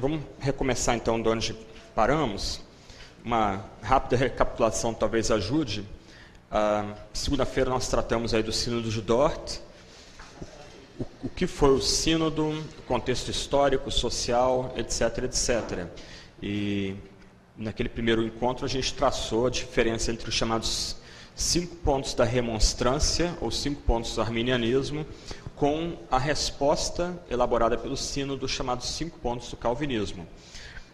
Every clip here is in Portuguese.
Vamos recomeçar então de onde paramos. Uma rápida recapitulação talvez ajude. Segunda-feira nós tratamos aí do Sínodo de Dort, o que foi o Sínodo, o contexto histórico, social, etc, etc. E naquele primeiro encontro a gente traçou a diferença entre os chamados 5 pontos da remonstrância, ou 5 pontos do arminianismo, com a resposta elaborada pelo Sínodo, chamados 5 pontos do calvinismo.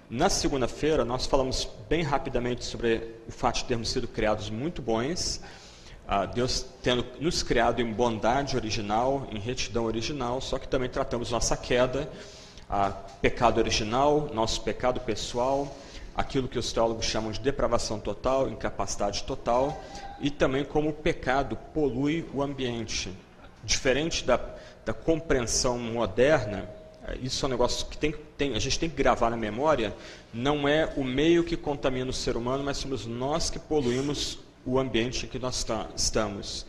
Na segunda-feira, nós falamos bem rapidamente sobre o fato de termos sido criados muito bons, Deus tendo nos criado em bondade original, em retidão original, só que também tratamos nossa queda, pecado original, nosso pecado pessoal, aquilo que os teólogos chamam de depravação total, incapacidade total, e também como o pecado polui o ambiente. Diferente da compreensão moderna, isso é um negócio que a gente tem que gravar na memória, não é o meio que contamina o ser humano, mas somos nós que poluímos o ambiente em que nós estamos.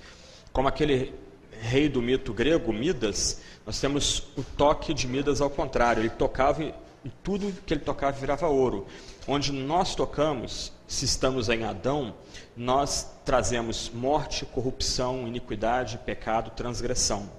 Como aquele rei do mito grego, Midas, nós temos o toque de Midas ao contrário, ele tocava e tudo que ele tocava virava ouro. Onde nós tocamos, se estamos em Adão, nós trazemos morte, corrupção, iniquidade, pecado, transgressão.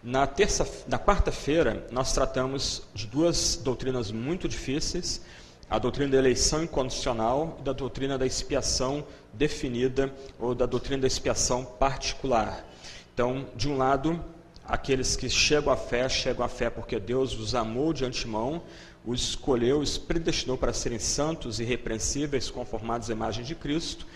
Na quarta-feira, nós tratamos de 2 doutrinas muito difíceis, a doutrina da eleição incondicional e da doutrina da expiação definida, ou da doutrina da expiação particular. Então, de um lado, aqueles que chegam à fé porque Deus os amou de antemão, os escolheu, os predestinou para serem santos e irrepreensíveis, conformados à imagem de Cristo,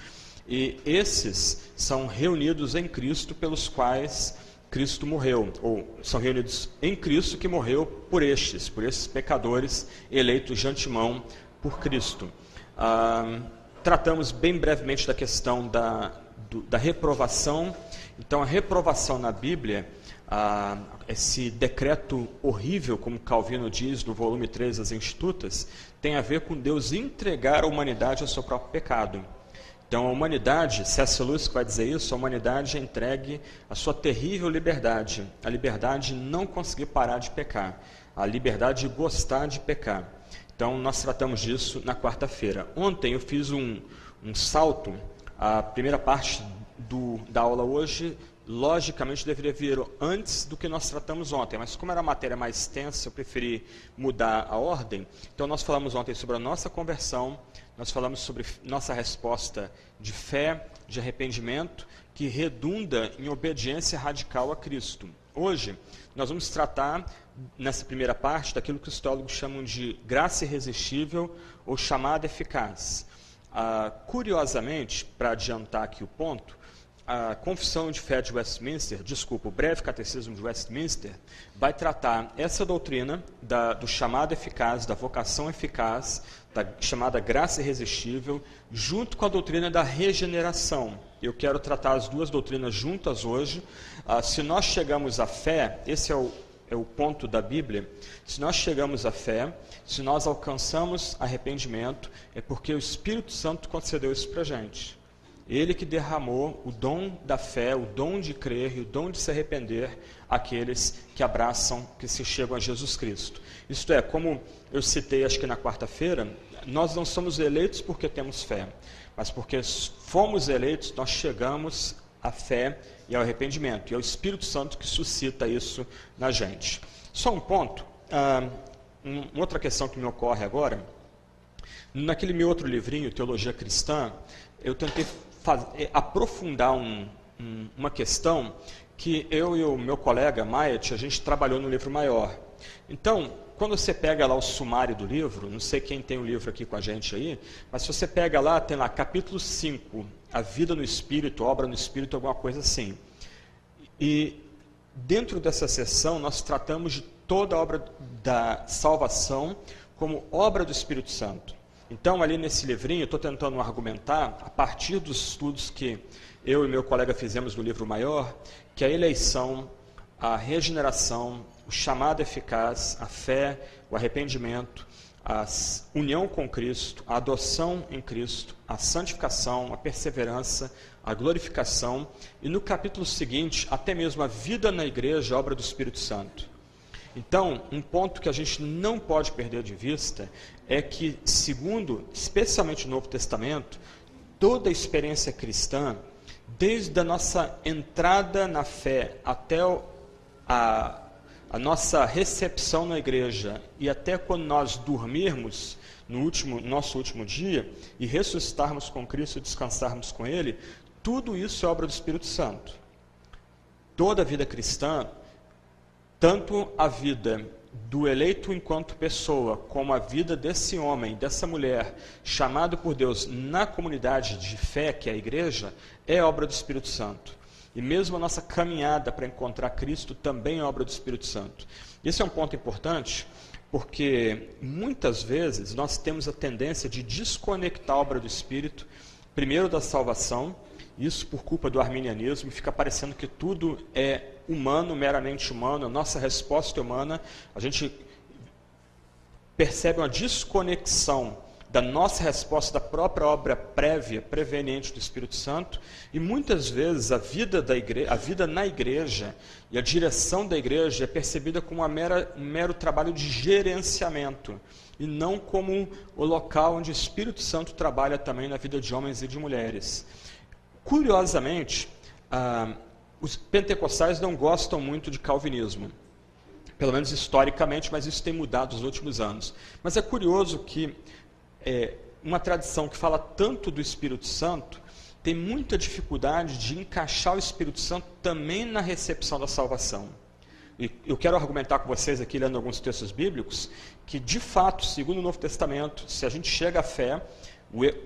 e esses são reunidos em Cristo, pelos quais Cristo morreu, ou são reunidos em Cristo que morreu por esses pecadores eleitos de antemão por Cristo. Tratamos bem brevemente da questão da reprovação. Então, a reprovação na Bíblia, esse decreto horrível, como Calvino diz no volume 3 das Institutas, tem a ver com Deus entregar a humanidade ao seu próprio pecado. Então, a humanidade, C.S. Lewis vai dizer isso, a humanidade é entregue à sua terrível liberdade, a liberdade de não conseguir parar de pecar, a liberdade de gostar de pecar. Então, nós tratamos disso na quarta-feira. Ontem eu fiz um salto, a primeira parte da aula hoje, logicamente, deveria vir antes do que nós tratamos ontem, mas como era uma matéria mais extensa, eu preferi mudar a ordem. Então, nós falamos ontem sobre a nossa conversão, nós falamos sobre nossa resposta de fé, de arrependimento, que redunda em obediência radical a Cristo. Hoje, nós vamos tratar, nessa primeira parte, daquilo que os teólogos chamam de graça irresistível ou chamada eficaz. Curiosamente, para adiantar aqui o ponto, a Confissão de Fé de Westminster, o Breve Catecismo de Westminster, vai tratar essa doutrina do chamado eficaz, da vocação eficaz, da chamada graça irresistível, junto com a doutrina da regeneração. Eu quero tratar as duas doutrinas juntas hoje. Se nós chegamos à fé, esse é o ponto da Bíblia, se nós chegamos à fé, se nós alcançamos arrependimento, é porque o Espírito Santo concedeu isso para a gente. Ele que derramou o dom da fé, o dom de crer e o dom de se arrepender àqueles que abraçam, que se chegam a Jesus Cristo. Isto é, como eu citei acho que na quarta-feira, nós não somos eleitos porque temos fé, mas porque fomos eleitos, nós chegamos à fé e ao arrependimento. E é o Espírito Santo que suscita isso na gente. Só um ponto, outra questão que me ocorre agora, naquele meu outro livrinho, Teologia Cristã, eu tentei aprofundar uma questão que eu e o meu colega Mayet, a gente trabalhou no livro maior. Então, quando você pega lá o sumário do livro, não sei quem tem o livro aqui com a gente aí, mas se você pega lá, tem lá capítulo 5, a vida no Espírito, obra no Espírito, alguma coisa assim. E dentro dessa seção, nós tratamos de toda a obra da salvação como obra do Espírito Santo. Então, ali nesse livrinho, eu estou tentando argumentar, a partir dos estudos que eu e meu colega fizemos no livro maior, que a eleição, a regeneração, o chamado eficaz, a fé, o arrependimento, a união com Cristo, a adoção em Cristo, a santificação, a perseverança, a glorificação, e no capítulo seguinte, até mesmo a vida na igreja, a obra do Espírito Santo. Então, um ponto que a gente não pode perder de vista é que, segundo, especialmente o Novo Testamento, toda a experiência cristã, desde a nossa entrada na fé até a nossa recepção na igreja e até quando nós dormirmos no nosso último dia e ressuscitarmos com Cristo e descansarmos com Ele, tudo isso é obra do Espírito Santo. Toda a vida cristã, tanto a vida do eleito enquanto pessoa, como a vida desse homem, dessa mulher, chamado por Deus na comunidade de fé, que é a igreja, é obra do Espírito Santo. E mesmo a nossa caminhada para encontrar Cristo também é obra do Espírito Santo. Esse é um ponto importante, porque muitas vezes nós temos a tendência de desconectar a obra do Espírito, primeiro da salvação, isso por culpa do arminianismo, fica parecendo que tudo é humano, meramente humano, a nossa resposta é humana, a gente percebe uma desconexão da nossa resposta da própria obra prévia, preveniente do Espírito Santo, e muitas vezes a vida na igreja e a direção da igreja é percebida como um mero trabalho de gerenciamento, e não como o local onde o Espírito Santo trabalha também na vida de homens e de mulheres. Curiosamente, os pentecostais não gostam muito de calvinismo, pelo menos historicamente, mas isso tem mudado nos últimos anos. Mas é curioso que uma tradição que fala tanto do Espírito Santo tem muita dificuldade de encaixar o Espírito Santo também na recepção da salvação. E eu quero argumentar com vocês aqui, lendo alguns textos bíblicos, que de fato, segundo o Novo Testamento, se a gente chega à fé,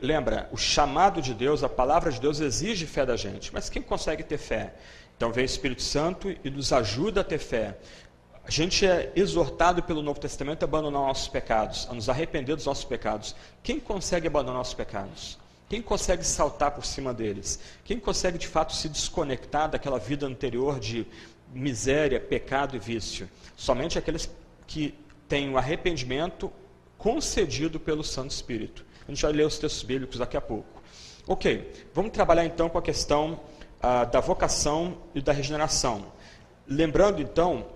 lembra, o chamado de Deus, a palavra de Deus exige fé da gente, mas quem consegue ter fé? Então vem o Espírito Santo e nos ajuda a ter fé. A gente é exortado pelo Novo Testamento a abandonar nossos pecados, a nos arrepender dos nossos pecados. Quem consegue abandonar nossos pecados? Quem consegue saltar por cima deles? Quem consegue de fato se desconectar daquela vida anterior de miséria, pecado e vício? Somente aqueles que têm o arrependimento concedido pelo Santo Espírito. A gente vai ler os textos bíblicos daqui a pouco. Ok, vamos trabalhar então com a questão da vocação e da regeneração. Lembrando então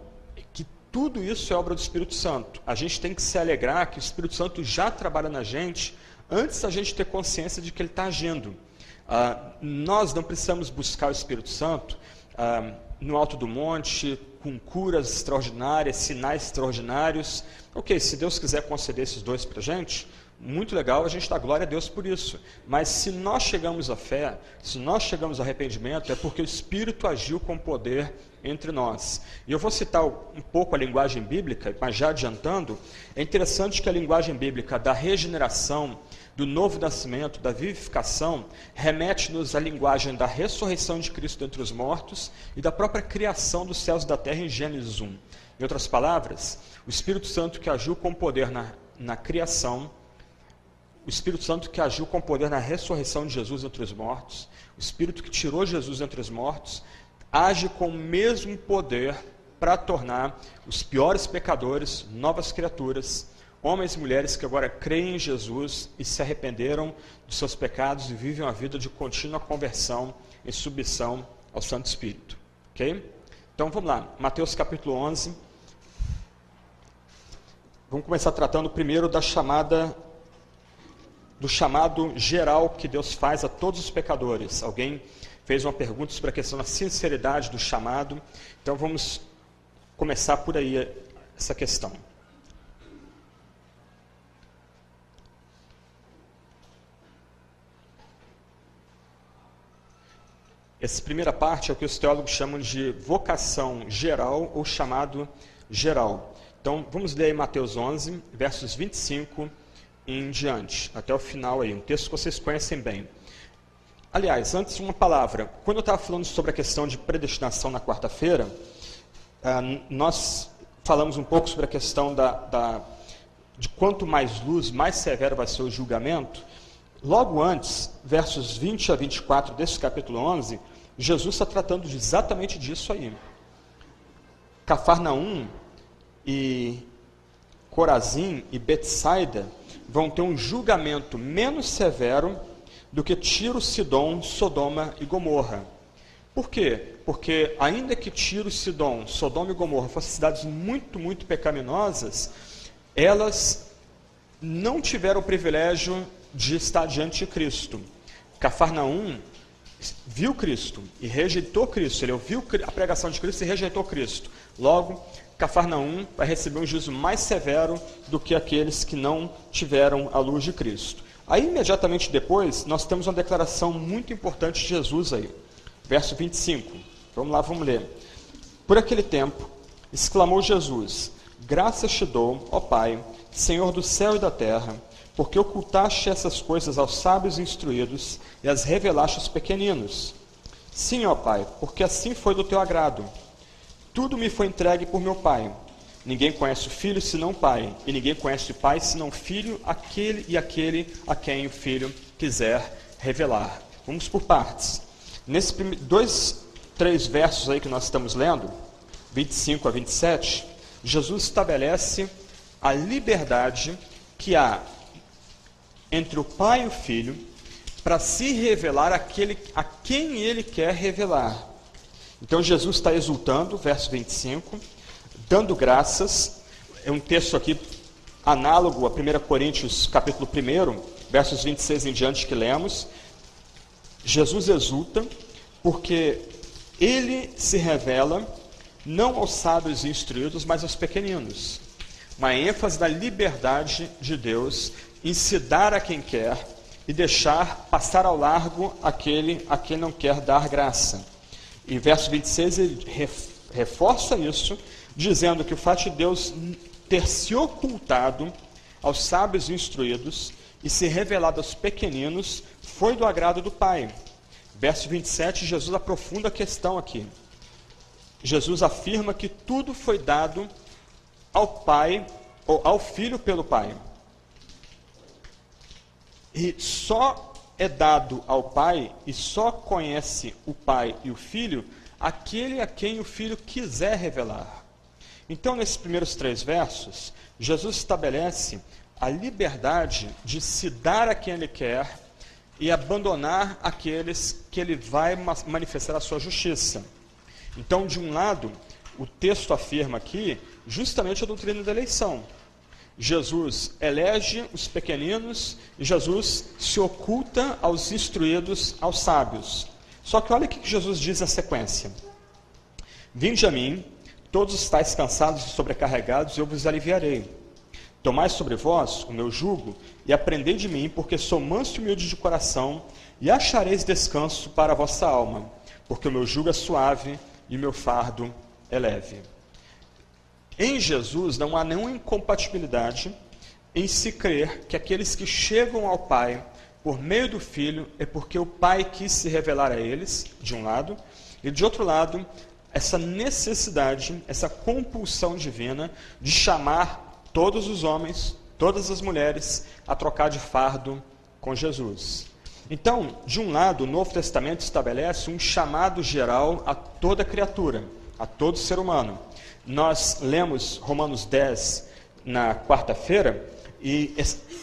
que tudo isso é obra do Espírito Santo. A gente tem que se alegrar que o Espírito Santo já trabalha na gente antes da gente ter consciência de que ele está agindo. Nós não precisamos buscar o Espírito Santo no alto do monte, com curas extraordinárias, sinais extraordinários. Ok, se Deus quiser conceder esses dois para a gente, muito legal, a gente dá glória a Deus por isso. Mas se nós chegamos à fé, se nós chegamos ao arrependimento, é porque o Espírito agiu com poder entre nós. E eu vou citar um pouco a linguagem bíblica, mas já adiantando, é interessante que a linguagem bíblica da regeneração, do novo nascimento, da vivificação, remete-nos à linguagem da ressurreição de Cristo dentre os mortos e da própria criação dos céus e da terra em Gênesis 1. Em outras palavras, o Espírito Santo que agiu com poder na criação, o Espírito Santo que agiu com poder na ressurreição de Jesus entre os mortos, o Espírito que tirou Jesus entre os mortos, age com o mesmo poder para tornar os piores pecadores novas criaturas, homens e mulheres que agora creem em Jesus e se arrependeram dos seus pecados e vivem uma vida de contínua conversão em submissão ao Santo Espírito. Ok? Então vamos lá, Mateus capítulo 11. Vamos começar tratando primeiro do chamado geral que Deus faz a todos os pecadores. Alguém fez uma pergunta sobre a questão da sinceridade do chamado. Então vamos começar por aí essa questão. Essa primeira parte é o que os teólogos chamam de vocação geral ou chamado geral. Então vamos ler aí Mateus 11, versos 25 em diante, até o final aí, um texto que vocês conhecem bem. Aliás, antes uma palavra. Quando eu estava falando sobre a questão de predestinação na quarta-feira, nós falamos um pouco sobre a questão de quanto mais luz, mais severo vai ser o julgamento. Logo antes, versos 20 a 24 desse capítulo 11, Jesus está tratando exatamente disso aí. Cafarnaum e Corazim e Betsaida vão ter um julgamento menos severo do que Tiro, Sidom, Sodoma e Gomorra. Por quê? Porque ainda que Tiro, Sidom, Sodoma e Gomorra fossem cidades muito, muito pecaminosas, elas não tiveram o privilégio de estar diante de Cristo. Cafarnaum viu Cristo e rejeitou Cristo. Ele ouviu a pregação de Cristo e rejeitou Cristo. Logo, Cafarnaum vai receber um juízo mais severo do que aqueles que não tiveram a luz de Cristo. Aí, imediatamente depois, nós temos uma declaração muito importante de Jesus aí. Verso 25. Vamos lá, vamos ler. Por aquele tempo, exclamou Jesus: graças te dou, ó Pai, Senhor do céu e da terra, porque ocultaste essas coisas aos sábios e instruídos e as revelaste aos pequeninos. Sim, ó Pai, porque assim foi do teu agrado. Tudo me foi entregue por meu Pai. Ninguém conhece o Filho senão o Pai, e ninguém conhece o Pai senão o Filho, aquele a quem o Filho quiser revelar. Vamos por partes. Nesses 3 versos aí que nós estamos lendo, 25 a 27, Jesus estabelece a liberdade que há entre o Pai e o Filho para se revelar aquele a quem ele quer revelar. Então Jesus está exultando, verso 25, dando graças. É um texto aqui análogo a 1 Coríntios capítulo 1, versos 26 em diante que lemos. Jesus exulta porque ele se revela não aos sábios e instruídos, mas aos pequeninos. Uma ênfase da liberdade de Deus em se dar a quem quer e deixar passar ao largo aquele a quem não quer dar graça. E verso 26 ele reforça isso, dizendo que o fato de Deus ter se ocultado aos sábios e instruídos e se revelado aos pequeninos foi do agrado do Pai. Verso 27, Jesus aprofunda a questão aqui. Jesus afirma que tudo foi dado ao Pai, ou ao Filho pelo Pai. E só é dado ao Pai, e só conhece o Pai e o Filho, aquele a quem o Filho quiser revelar. Então, nesses primeiros 3 versos, Jesus estabelece a liberdade de se dar a quem ele quer e abandonar aqueles que ele vai manifestar a sua justiça. Então, de um lado, o texto afirma aqui justamente a doutrina da eleição. Jesus elege os pequeninos e Jesus se oculta aos instruídos, aos sábios. Só que olha o que Jesus diz na sequência. Vinde a mim, todos estáis cansados e sobrecarregados, e eu vos aliviarei. Tomai sobre vós o meu jugo e aprendei de mim, porque sou manso e humilde de coração, e achareis descanso para a vossa alma, porque o meu jugo é suave e o meu fardo é leve. Em Jesus não há nenhuma incompatibilidade em se crer que aqueles que chegam ao Pai por meio do Filho é porque o Pai quis se revelar a eles, de um lado, e de outro lado, essa necessidade, essa compulsão divina de chamar todos os homens, todas as mulheres, a trocar de fardo com Jesus. Então, de um lado, o Novo Testamento estabelece um chamado geral a toda criatura, a todo ser humano. Nós lemos Romanos 10 na quarta-feira, e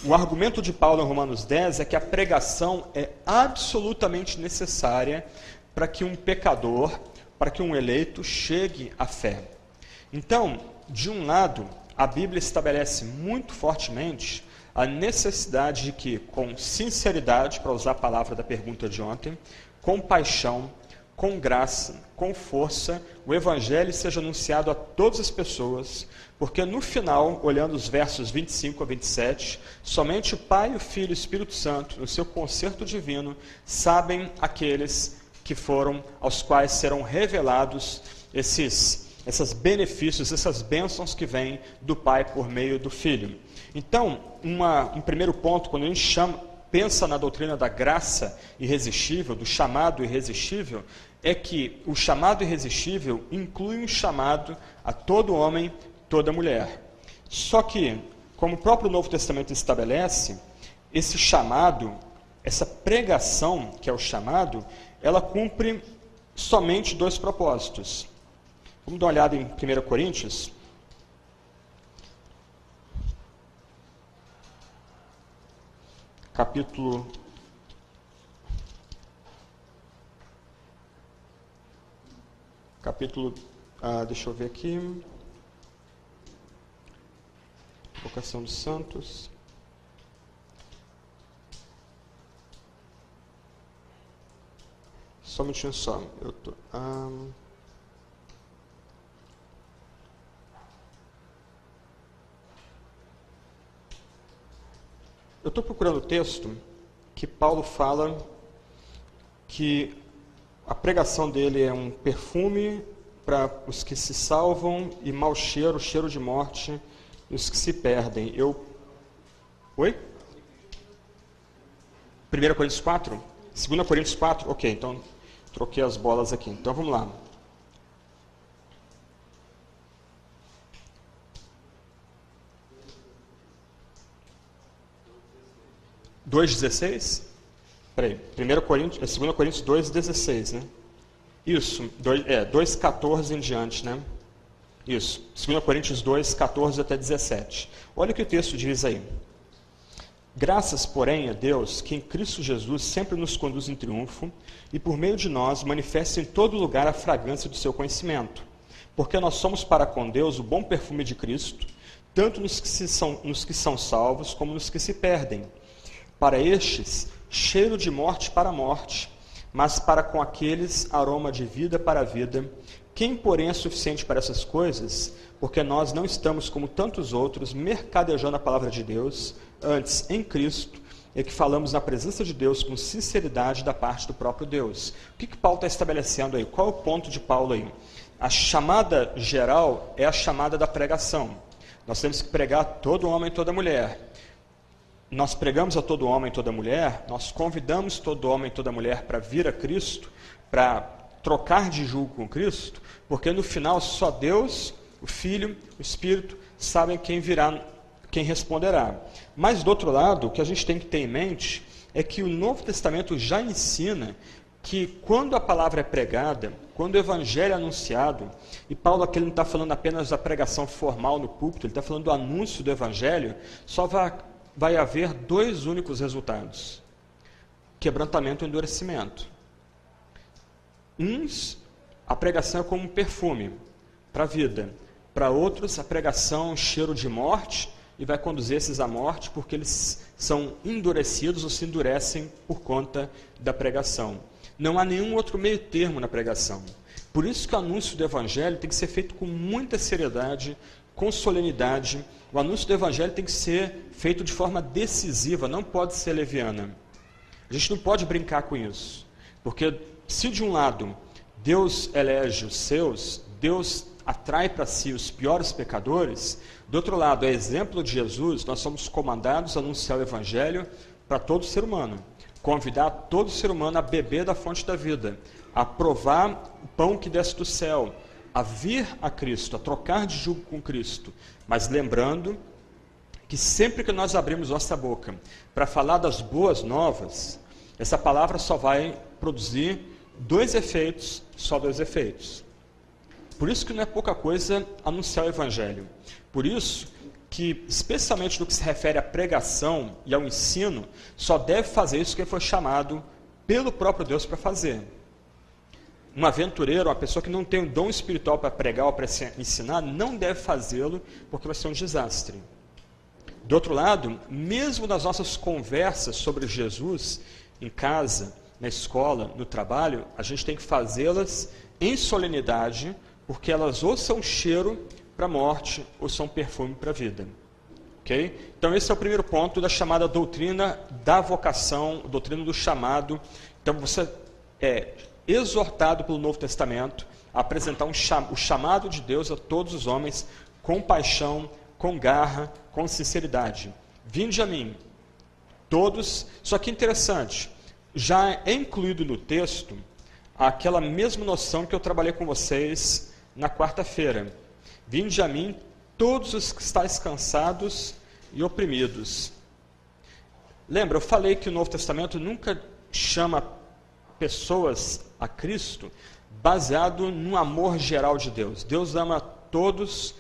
o argumento de Paulo em Romanos 10 é que a pregação é absolutamente necessária para que um pecador, para que um eleito chegue à fé. Então, de um lado, a Bíblia estabelece muito fortemente a necessidade de que, com sinceridade, para usar a palavra da pergunta de ontem, com paixão, com graça, com força, o Evangelho seja anunciado a todas as pessoas, porque no final, olhando os versos 25 a 27, somente o Pai, o Filho e o Espírito Santo, no seu concerto divino, sabem aqueles que foram, aos quais serão revelados esses benefícios, essas bênçãos que vêm do Pai por meio do Filho. Então, um primeiro ponto, quando a gente pensa na doutrina da graça irresistível, do chamado irresistível, é que o chamado irresistível inclui um chamado a todo homem, toda mulher. Só que, como o próprio Novo Testamento estabelece, esse chamado, essa pregação, que é o chamado, ela cumpre somente 2 propósitos. Vamos dar uma olhada em 1 Coríntios. Capítulo capítulo, deixa eu ver aqui, Vocação dos Santos. Só um minutinho só. Eu estou procurando o texto que Paulo fala que a pregação dele é um perfume para os que se salvam e mau cheiro, cheiro de morte, e os que se perdem. Oi? 1 Coríntios 4? 2 Coríntios 4? Ok, então troquei as bolas aqui. Então vamos lá. Dois 16? Peraí, 2 Coríntios 2,16, né? Isso, 2,14 em diante, né? Isso, 2 Coríntios 2, 14 até 17. Olha o que o texto diz aí. Graças, porém, a Deus, que em Cristo Jesus sempre nos conduz em triunfo e por meio de nós manifesta em todo lugar a fragrância do seu conhecimento. Porque nós somos para com Deus o bom perfume de Cristo, tanto nos que são salvos como nos que se perdem. Para estes, cheiro de morte para a morte, mas para com aqueles, aroma de vida para a vida. Quem, porém, é suficiente para essas coisas? Porque nós não estamos, como tantos outros, mercadejando a palavra de Deus, antes, em Cristo, é que falamos na presença de Deus com sinceridade da parte do próprio Deus. O que Paulo está estabelecendo aí? Qual é o ponto de Paulo aí? A chamada geral é a chamada da pregação. Nós temos que pregar a todo homem e toda mulher. Nós pregamos a todo homem e toda mulher, nós convidamos todo homem e toda mulher para vir a Cristo, para trocar de jugo com Cristo, porque no final só Deus, o Filho, o Espírito, sabem quem virá, quem responderá. Mas do outro lado, o que a gente tem que ter em mente é que o Novo Testamento já ensina que quando a palavra é pregada, quando o Evangelho é anunciado, e Paulo aqui não está falando apenas da pregação formal no púlpito, ele está falando do anúncio do Evangelho, só vai haver dois únicos resultados: quebrantamento e endurecimento. Uns, a pregação é como um perfume para a vida. Para outros, a pregação é um cheiro de morte e vai conduzir esses à morte porque eles são endurecidos ou se endurecem por conta da pregação. Não há nenhum outro meio termo na pregação. Por isso que o anúncio do Evangelho tem que ser feito com muita seriedade, com solenidade. O anúncio do Evangelho tem que ser feito de forma decisiva, não pode ser leviana. A gente não pode brincar com isso, porque se de um lado Deus elege os seus, Deus atrai para si os piores pecadores, do outro lado, é exemplo de Jesus, nós somos comandados a anunciar o Evangelho para todo ser humano, convidar todo ser humano a beber da fonte da vida, a provar o pão que desce do céu, a vir a Cristo, a trocar de jugo com Cristo, mas lembrando que sempre que nós abrimos nossa boca para falar das boas novas, essa palavra só vai produzir dois efeitos, só dois efeitos. Por isso que não é pouca coisa anunciar o Evangelho. Por isso que, especialmente no que se refere à pregação e ao ensino, só deve fazer isso quem foi chamado pelo próprio Deus para fazer. Um aventureiro, uma pessoa que não tem um dom espiritual para pregar ou para ensinar, não deve fazê-lo porque vai ser um desastre. Do outro lado, mesmo nas nossas conversas sobre Jesus, em casa, na escola, no trabalho, a gente tem que fazê-las em solenidade, porque elas ou são cheiro para a morte ou são perfume para a vida. Okay? Então esse é o primeiro ponto da chamada doutrina da vocação, doutrina do chamado. Então você é exortado pelo Novo Testamento a apresentar o chamado de Deus a todos os homens com paixão, com garra, com sinceridade. Vinde a mim, todos. Só que interessante, já é incluído no texto aquela mesma noção que eu trabalhei com vocês na quarta-feira. Vinde a mim, todos os que estáis cansados e oprimidos. Lembra, eu falei que o Novo Testamento nunca chama pessoas a Cristo baseado no amor geral de Deus. Deus ama todos,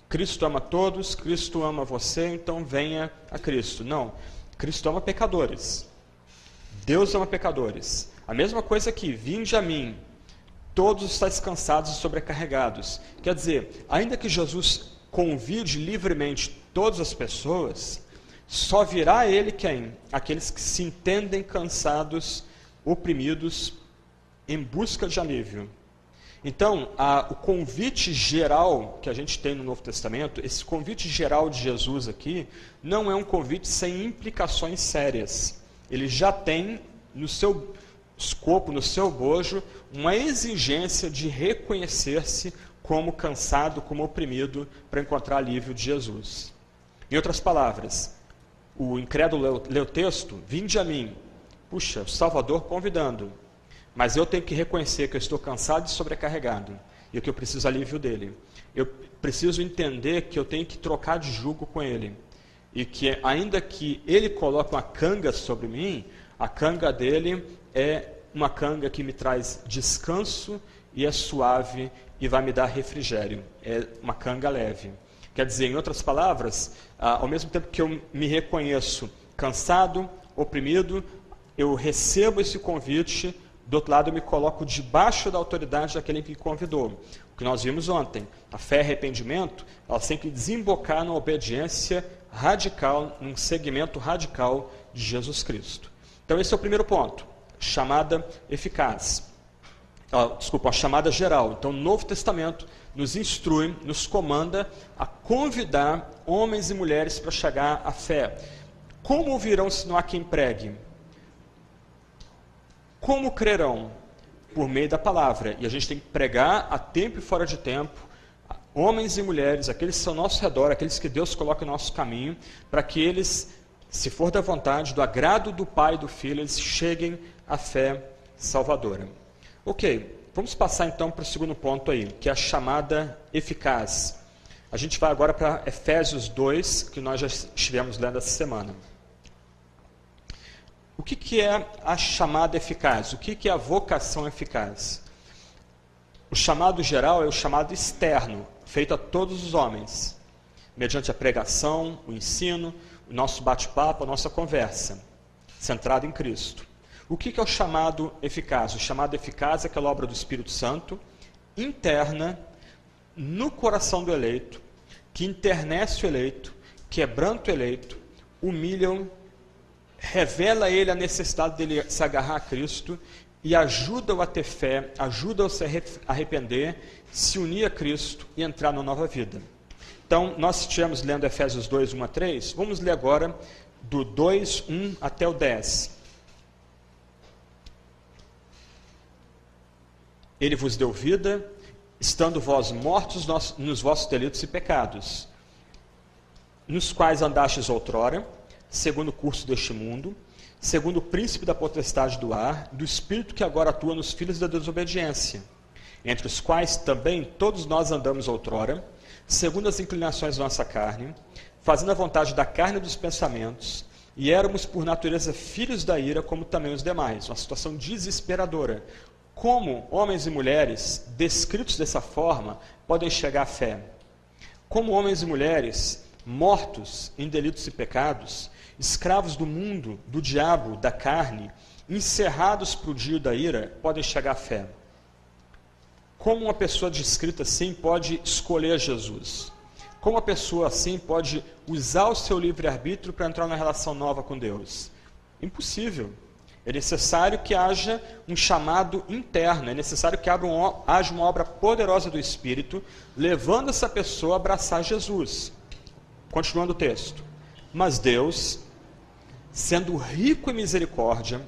Cristo ama você, então venha a Cristo. Não, Cristo ama pecadores. Deus ama pecadores. A mesma coisa aqui, vinde a mim, todos estáis cansados e sobrecarregados. Quer dizer, ainda que Jesus convide livremente todas as pessoas, só virá a ele quem? Aqueles que se entendem cansados, oprimidos, em busca de alívio. Então, o convite geral que a gente tem no Novo Testamento, esse convite geral de Jesus aqui, não é um convite sem implicações sérias. Ele já tem no seu escopo, no seu bojo, uma exigência de reconhecer-se como cansado, como oprimido, para encontrar alívio de Jesus. Em outras palavras, o incrédulo lê o texto, vinde a mim. Puxa, o Salvador convidando. Mas eu tenho que reconhecer que eu estou cansado e sobrecarregado, e que eu preciso alívio dele. Eu preciso entender que eu tenho que trocar de jugo com ele. E que ainda que ele coloque uma canga sobre mim, a canga dele é uma canga que me traz descanso e é suave e vai me dar refrigério. É uma canga leve. Quer dizer, em outras palavras, ao mesmo tempo que eu me reconheço cansado, oprimido, eu recebo esse convite, do outro lado eu me coloco debaixo da autoridade daquele que me convidou. O que nós vimos ontem, a fé e arrependimento, elas têm que desembocar numa obediência radical, num segmento radical de Jesus Cristo. Então esse é o primeiro ponto, chamada eficaz. A chamada geral. Então o Novo Testamento nos instrui, nos comanda a convidar homens e mulheres para chegar à fé. Como ouvirão se não há quem pregue? Como crerão? Por meio da palavra. E a gente tem que pregar a tempo e fora de tempo, homens e mulheres, aqueles que estão ao nosso redor, aqueles que Deus coloca no nosso caminho, para que eles, se for da vontade, do agrado do Pai e do Filho, eles cheguem à fé salvadora. Ok, vamos passar então para o segundo ponto aí, que é a chamada eficaz. A gente vai agora para Efésios 2, que nós já estivemos lendo essa semana. O que é a chamada eficaz? O que é a vocação eficaz? O chamado geral é o chamado externo, feito a todos os homens, mediante a pregação, o ensino, o nosso bate-papo, a nossa conversa, centrado em Cristo. O que é o chamado eficaz? O chamado eficaz é aquela obra do Espírito Santo, interna, no coração do eleito, que internece o eleito, quebranta o eleito, humilha-o, revela a ele a necessidade dele se agarrar a Cristo e ajuda-o a ter fé, ajuda-o a se arrepender, se unir a Cristo e entrar na nova vida. Então, nós estivemos lendo Efésios 2, 1 a 3, vamos ler agora do 2, 1 até o 10. Ele vos deu vida, estando vós mortos nos vossos delitos e pecados, nos quais andastes outrora, segundo o curso deste mundo, segundo o príncipe da potestade do ar, do espírito que agora atua nos filhos da desobediência, entre os quais também todos nós andamos outrora, segundo as inclinações da nossa carne, fazendo a vontade da carne e dos pensamentos, e éramos por natureza filhos da ira, como também os demais. Uma situação desesperadora. Como homens e mulheres, descritos dessa forma, podem chegar à fé? Como homens e mulheres, mortos em delitos e pecados, escravos do mundo, do diabo, da carne, encerrados para o dia da ira, podem chegar à fé? Como uma pessoa descrita assim pode escolher Jesus? Como uma pessoa assim pode usar o seu livre-arbítrio para entrar numa relação nova com Deus? Impossível. É necessário que haja um chamado interno, é necessário que haja uma obra poderosa do Espírito, levando essa pessoa a abraçar Jesus. Continuando o texto. Mas Deus, sendo rico em misericórdia,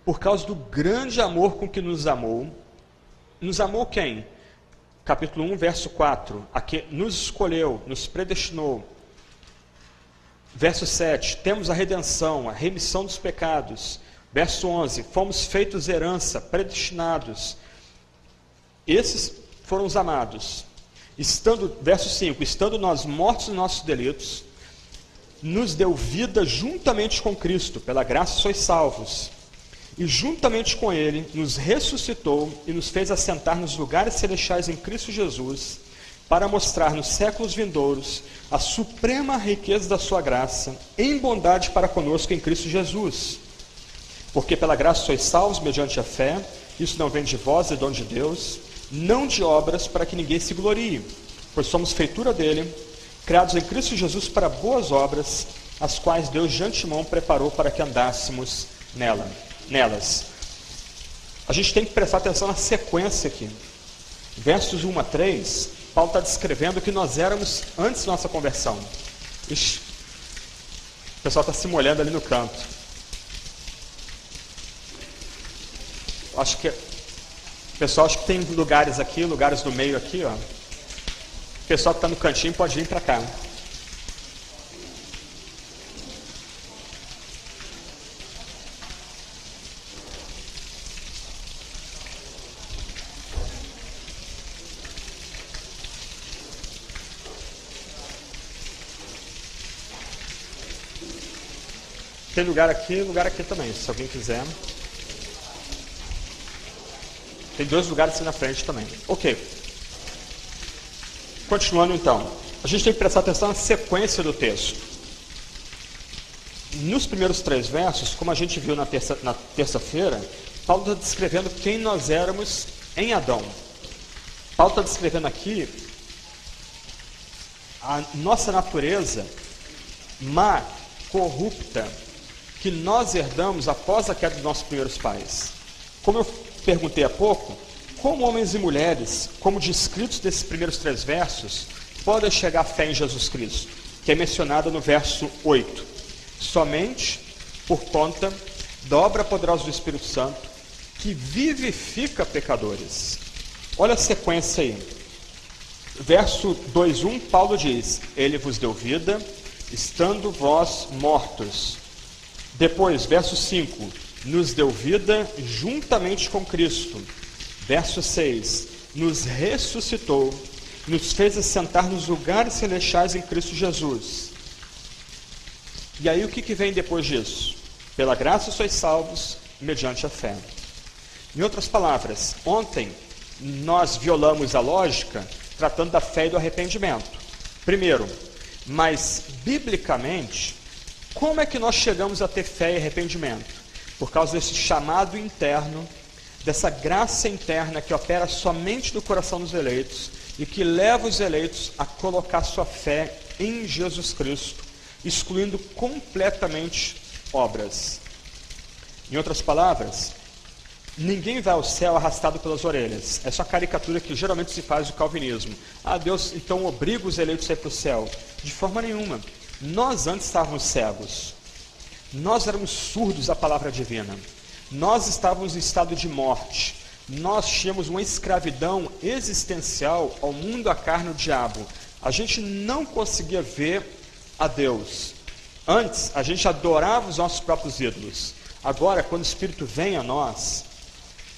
por causa do grande amor com que nos amou quem? Capítulo 1, verso 4. Aqui, nos escolheu, nos predestinou. Verso 7. Temos a redenção, a remissão dos pecados. Verso 11. Fomos feitos herança, predestinados. Esses foram os amados. Verso 5. Estando nós mortos nos nossos delitos, nos deu vida juntamente com Cristo, pela graça sois salvos. E juntamente com Ele nos ressuscitou e nos fez assentar nos lugares celestiais em Cristo Jesus, para mostrar nos séculos vindouros a suprema riqueza da sua graça, em bondade para conosco em Cristo Jesus. Porque pela graça sois salvos mediante a fé, isso não vem de vós, é dom de Deus, não de obras para que ninguém se glorie, pois somos feitura dele, criados em Cristo Jesus para boas obras, as quais Deus de antemão preparou para que andássemos nelas. A gente tem que prestar atenção na sequência aqui. Versos 1 a 3, Paulo está descrevendo o que nós éramos antes da nossa conversão. Ixi, o pessoal está se molhando ali no canto. Acho que tem lugares aqui, lugares no meio aqui, ó. O pessoal que está no cantinho pode vir para cá. Tem lugar aqui também, se alguém quiser. Tem 2 lugares aqui na frente também. Ok. Continuando então. A gente tem que prestar atenção na sequência do texto. Nos primeiros 3 versos, como a gente viu na terça-feira, Paulo está descrevendo quem nós éramos em Adão. Paulo está descrevendo aqui a nossa natureza má, corrupta, que nós herdamos após a queda dos nossos primeiros pais. Como eu perguntei há pouco, como homens e mulheres, como descritos desses primeiros 3 versos, podem chegar à fé em Jesus Cristo, que é mencionada no verso 8. Somente por conta da obra poderosa do Espírito Santo, que vivifica pecadores. Olha a sequência aí. Verso 2:1, Paulo diz: Ele vos deu vida, estando vós mortos. Depois, verso 5, nos deu vida juntamente com Cristo. Verso 6, nos ressuscitou, nos fez assentar nos lugares celestiais em Cristo Jesus. E aí o que vem depois disso? Pela graça sois salvos, mediante a fé. Em outras palavras, ontem nós violamos a lógica tratando da fé e do arrependimento. Primeiro, mas biblicamente, como é que nós chegamos a ter fé e arrependimento? Por causa desse chamado interno, dessa graça interna que opera somente no coração dos eleitos e que leva os eleitos a colocar sua fé em Jesus Cristo, excluindo completamente obras. Em outras palavras, ninguém vai ao céu arrastado pelas orelhas. Essa é a caricatura que geralmente se faz do calvinismo. Deus então obriga os eleitos a ir para o céu. De forma nenhuma. Nós antes estávamos cegos. Nós éramos surdos à palavra divina. Nós estávamos em estado de morte. Nós tínhamos uma escravidão existencial ao mundo, à carne, ao diabo. A gente não conseguia ver a Deus. Antes, a gente adorava os nossos próprios ídolos. Agora, quando o Espírito vem a nós,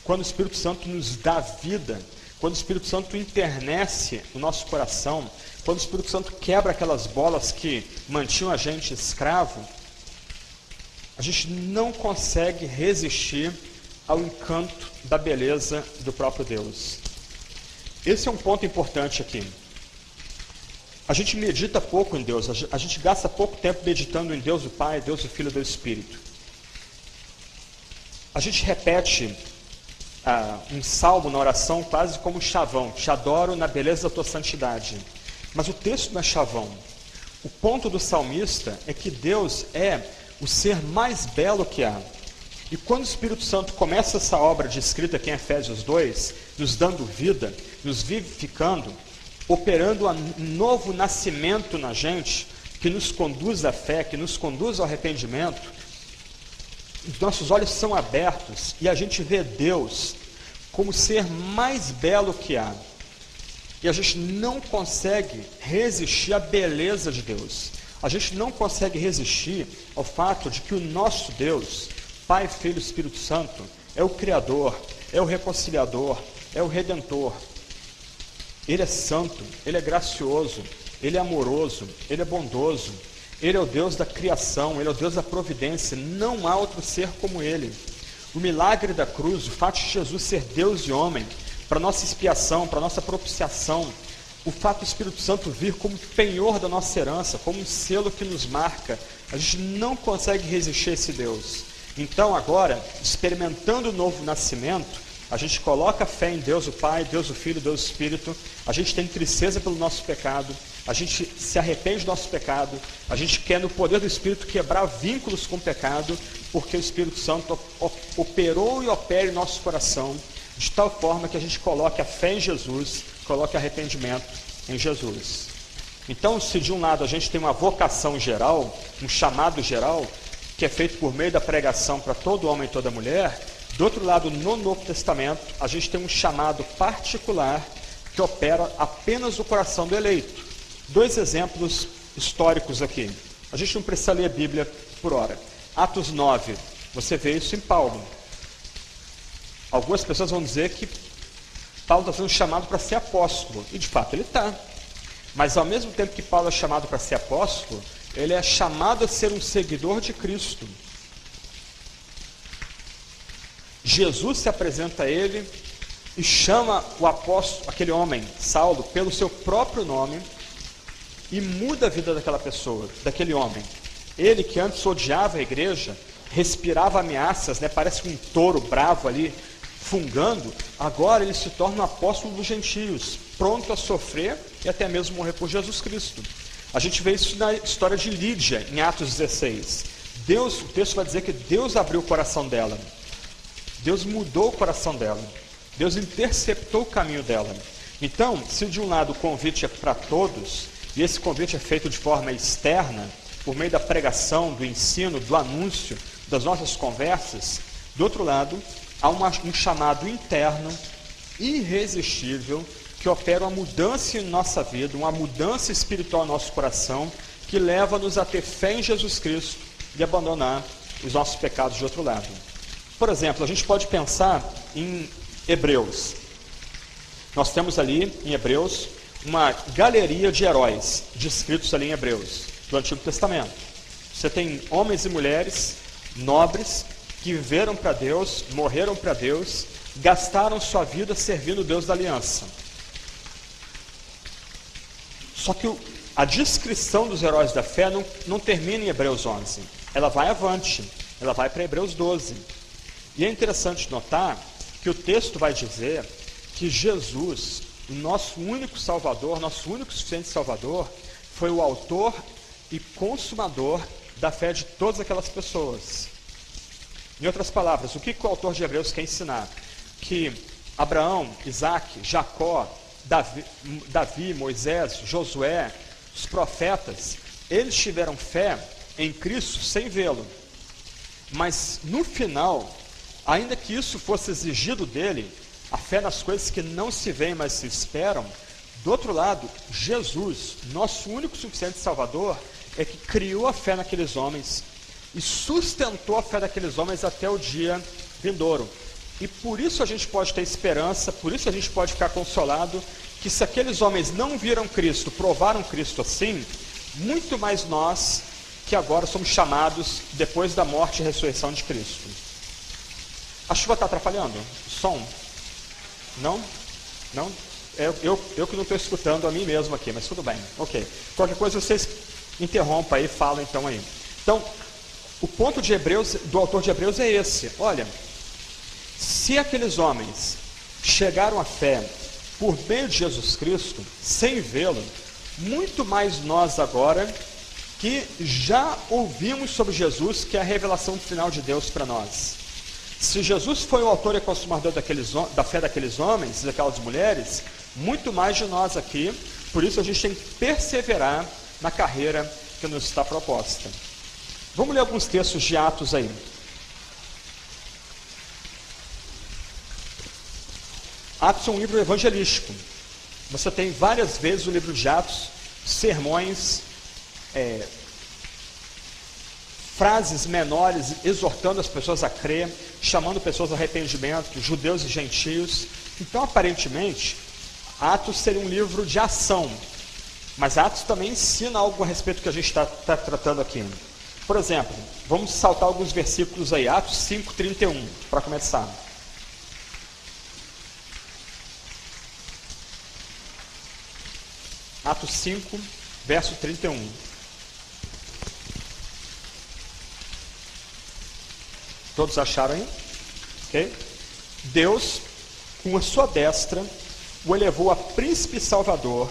quando o Espírito Santo nos dá vida, quando o Espírito Santo internece o nosso coração, quando o Espírito Santo quebra aquelas bolas que mantinham a gente escravo, a gente não consegue resistir ao encanto da beleza do próprio Deus. Esse é um ponto importante aqui. A gente medita pouco em Deus, a gente gasta pouco tempo meditando em Deus o Pai, Deus o Filho e Deus o Espírito. A gente repete um salmo na oração quase como um chavão: te adoro na beleza da tua santidade. Mas o texto não é chavão. O ponto do salmista é que Deus é o ser mais belo que há. E quando o Espírito Santo começa essa obra descrita aqui em Efésios 2, nos dando vida, nos vivificando, operando um novo nascimento na gente, que nos conduz à fé, que nos conduz ao arrependimento, os nossos olhos são abertos e a gente vê Deus como o ser mais belo que há. E a gente não consegue resistir à beleza de Deus. A gente não consegue resistir ao fato de que o nosso Deus, Pai, Filho e Espírito Santo, é o Criador, é o Reconciliador, é o Redentor. Ele é santo, Ele é gracioso, Ele é amoroso, Ele é bondoso, Ele é o Deus da criação, Ele é o Deus da providência. Não há outro ser como Ele. O milagre da cruz, o fato de Jesus ser Deus e homem, para nossa expiação, para nossa propiciação, o fato do Espírito Santo vir como penhor da nossa herança, como um selo que nos marca, a gente não consegue resistir a esse Deus. Então agora, experimentando o novo nascimento, a gente coloca a fé em Deus o Pai, Deus o Filho, Deus o Espírito, a gente tem tristeza pelo nosso pecado, a gente se arrepende do nosso pecado, a gente quer no poder do Espírito quebrar vínculos com o pecado, porque o Espírito Santo operou e opera em nosso coração, de tal forma que a gente coloque a fé em Jesus, coloque arrependimento em Jesus. Então, se de um lado a gente tem uma vocação geral, um chamado geral, que é feito por meio da pregação para todo homem e toda mulher, do outro lado, no Novo Testamento, a gente tem um chamado particular que opera apenas no coração do eleito. 2 exemplos históricos aqui. A gente não precisa ler a Bíblia por hora. Atos 9, você vê isso em Paulo. Algumas pessoas vão dizer que Paulo está sendo chamado para ser apóstolo, e de fato ele está. Mas ao mesmo tempo que Paulo é chamado para ser apóstolo, ele é chamado a ser um seguidor de Cristo. Jesus se apresenta a ele e chama o apóstolo, aquele homem, Saulo, pelo seu próprio nome e muda a vida daquela pessoa, daquele homem. Ele que antes odiava a igreja, respirava ameaças, parece um touro bravo ali, fungando, agora ele se torna um apóstolo dos gentios, pronto a sofrer e até mesmo morrer por Jesus Cristo. A gente vê isso na história de Lídia, em Atos 16. O texto vai dizer que Deus abriu o coração dela. Deus mudou o coração dela. Deus interceptou o caminho dela. Então, se de um lado o convite é para todos, e esse convite é feito de forma externa, por meio da pregação, do ensino, do anúncio, das nossas conversas, do outro lado, há um chamado interno, irresistível, que opera uma mudança em nossa vida, uma mudança espiritual em nosso coração, que leva-nos a ter fé em Jesus Cristo e abandonar os nossos pecados de outro lado. Por exemplo, a gente pode pensar em Hebreus. Nós temos ali, em Hebreus, uma galeria de heróis descritos ali em Hebreus, do Antigo Testamento. Você tem homens e mulheres nobres que viveram para Deus, morreram para Deus, gastaram sua vida servindo o Deus da aliança. Só que a descrição dos heróis da fé não termina em Hebreus 11. Ela vai avante, ela vai para Hebreus 12. E é interessante notar que o texto vai dizer que Jesus, o nosso único Salvador, nosso único suficiente Salvador, foi o autor e consumador da fé de todas aquelas pessoas. Em outras palavras, o que o autor de Hebreus quer ensinar? Que Abraão, Isaac, Jacó, Davi, Moisés, Josué, os profetas, eles tiveram fé em Cristo sem vê-lo. Mas no final, ainda que isso fosse exigido dele, a fé nas coisas que não se veem, mas se esperam, do outro lado, Jesus, nosso único suficiente Salvador, é que criou a fé naqueles homens e sustentou a fé daqueles homens até o dia vindouro. E por isso a gente pode ter esperança, por isso a gente pode ficar consolado, que se aqueles homens não viram Cristo, provaram Cristo assim, muito mais nós, que agora somos chamados depois da morte e ressurreição de Cristo. A chuva está atrapalhando? O som? Não? Não? Eu que não estou escutando a mim mesmo aqui, mas tudo bem. Ok. Qualquer coisa vocês interrompam aí e falam então aí. Então, o ponto de Hebreus, do autor de Hebreus é esse. Olha, se aqueles homens chegaram à fé por meio de Jesus Cristo, sem vê-lo, muito mais nós agora, que já ouvimos sobre Jesus, que é a revelação final de Deus para nós. Se Jesus foi o autor e consumador da fé daqueles homens e daquelas mulheres, muito mais de nós aqui, por isso a gente tem que perseverar na carreira que nos está proposta. Vamos ler alguns textos de Atos aí. Atos é um livro evangelístico. Você tem várias vezes o livro de Atos, sermões, frases menores, exortando as pessoas a crer, chamando pessoas ao arrependimento, judeus e gentios. Então, aparentemente, Atos seria um livro de ação, mas Atos também ensina algo a respeito do que a gente está tratando aqui. Por exemplo, vamos saltar alguns versículos aí, Atos 5:31, para começar. Atos 5, verso 31. Todos acharam aí? Ok? Deus, com a sua destra, o elevou a príncipe salvador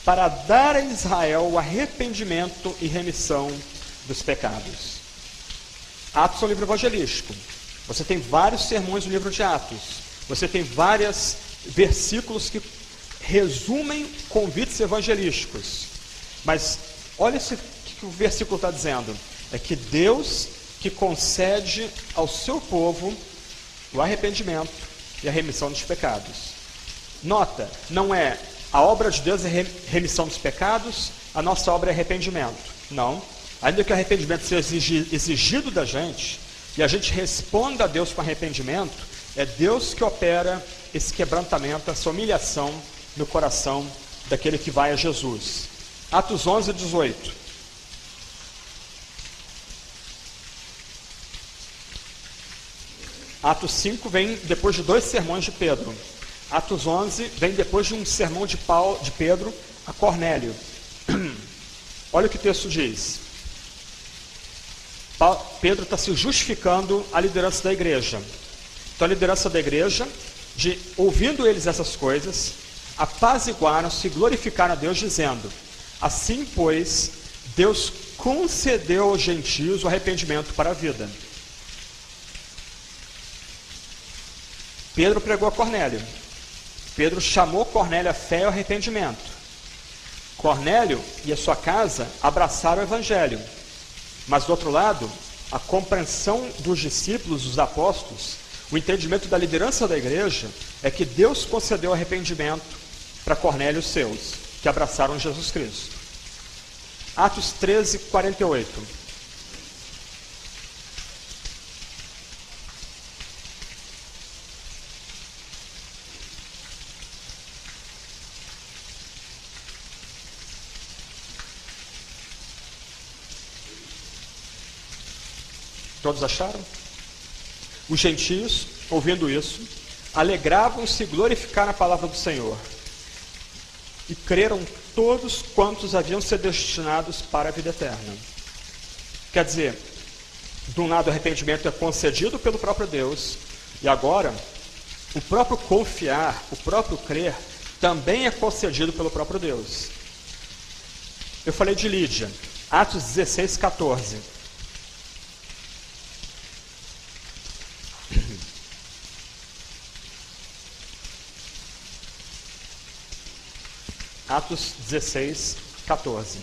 para dar a Israel o arrependimento e remissão dos pecados. Atos é um livro evangelístico. Você tem vários sermões no livro de Atos. Você tem vários versículos que resumem convites evangelísticos. Mas olha o que o versículo está dizendo. É que Deus que concede ao seu povo o arrependimento e a remissão dos pecados. Nota, não é a obra de Deus é remissão dos pecados, a nossa obra é arrependimento. Não. Ainda que o arrependimento seja exigido da gente, e a gente responda a Deus com arrependimento, é Deus que opera esse quebrantamento, essa humilhação no coração daquele que vai a Jesus. Atos 11, 18. Atos 5 vem depois de 2 sermões de Pedro. Atos 11 vem depois de um sermão de Pedro a Cornélio. Olha o que o texto diz. Pedro está se justificando a liderança da igreja. Então a liderança da igreja, ouvindo eles essas coisas, apaziguaram-se e glorificaram a Deus, dizendo: assim, pois, Deus concedeu aos gentios o arrependimento para a vida. Pedro pregou a Cornélio. Pedro chamou Cornélio a fé e ao arrependimento. Cornélio e a sua casa abraçaram o evangelho. Mas do outro lado, a compreensão dos discípulos, dos apóstolos, o entendimento da liderança da igreja, é que Deus concedeu arrependimento para Cornélio e os seus, que abraçaram Jesus Cristo. Atos 13, 48. Todos acharam? Os gentios, ouvindo isso, alegravam-se e glorificaram a palavra do Senhor. E creram todos quantos haviam sido destinados para a vida eterna. Quer dizer, de um lado o arrependimento é concedido pelo próprio Deus, e agora, o próprio confiar, o próprio crer, também é concedido pelo próprio Deus. Eu falei de Lídia, Atos 16, 14. Atos 16, 14.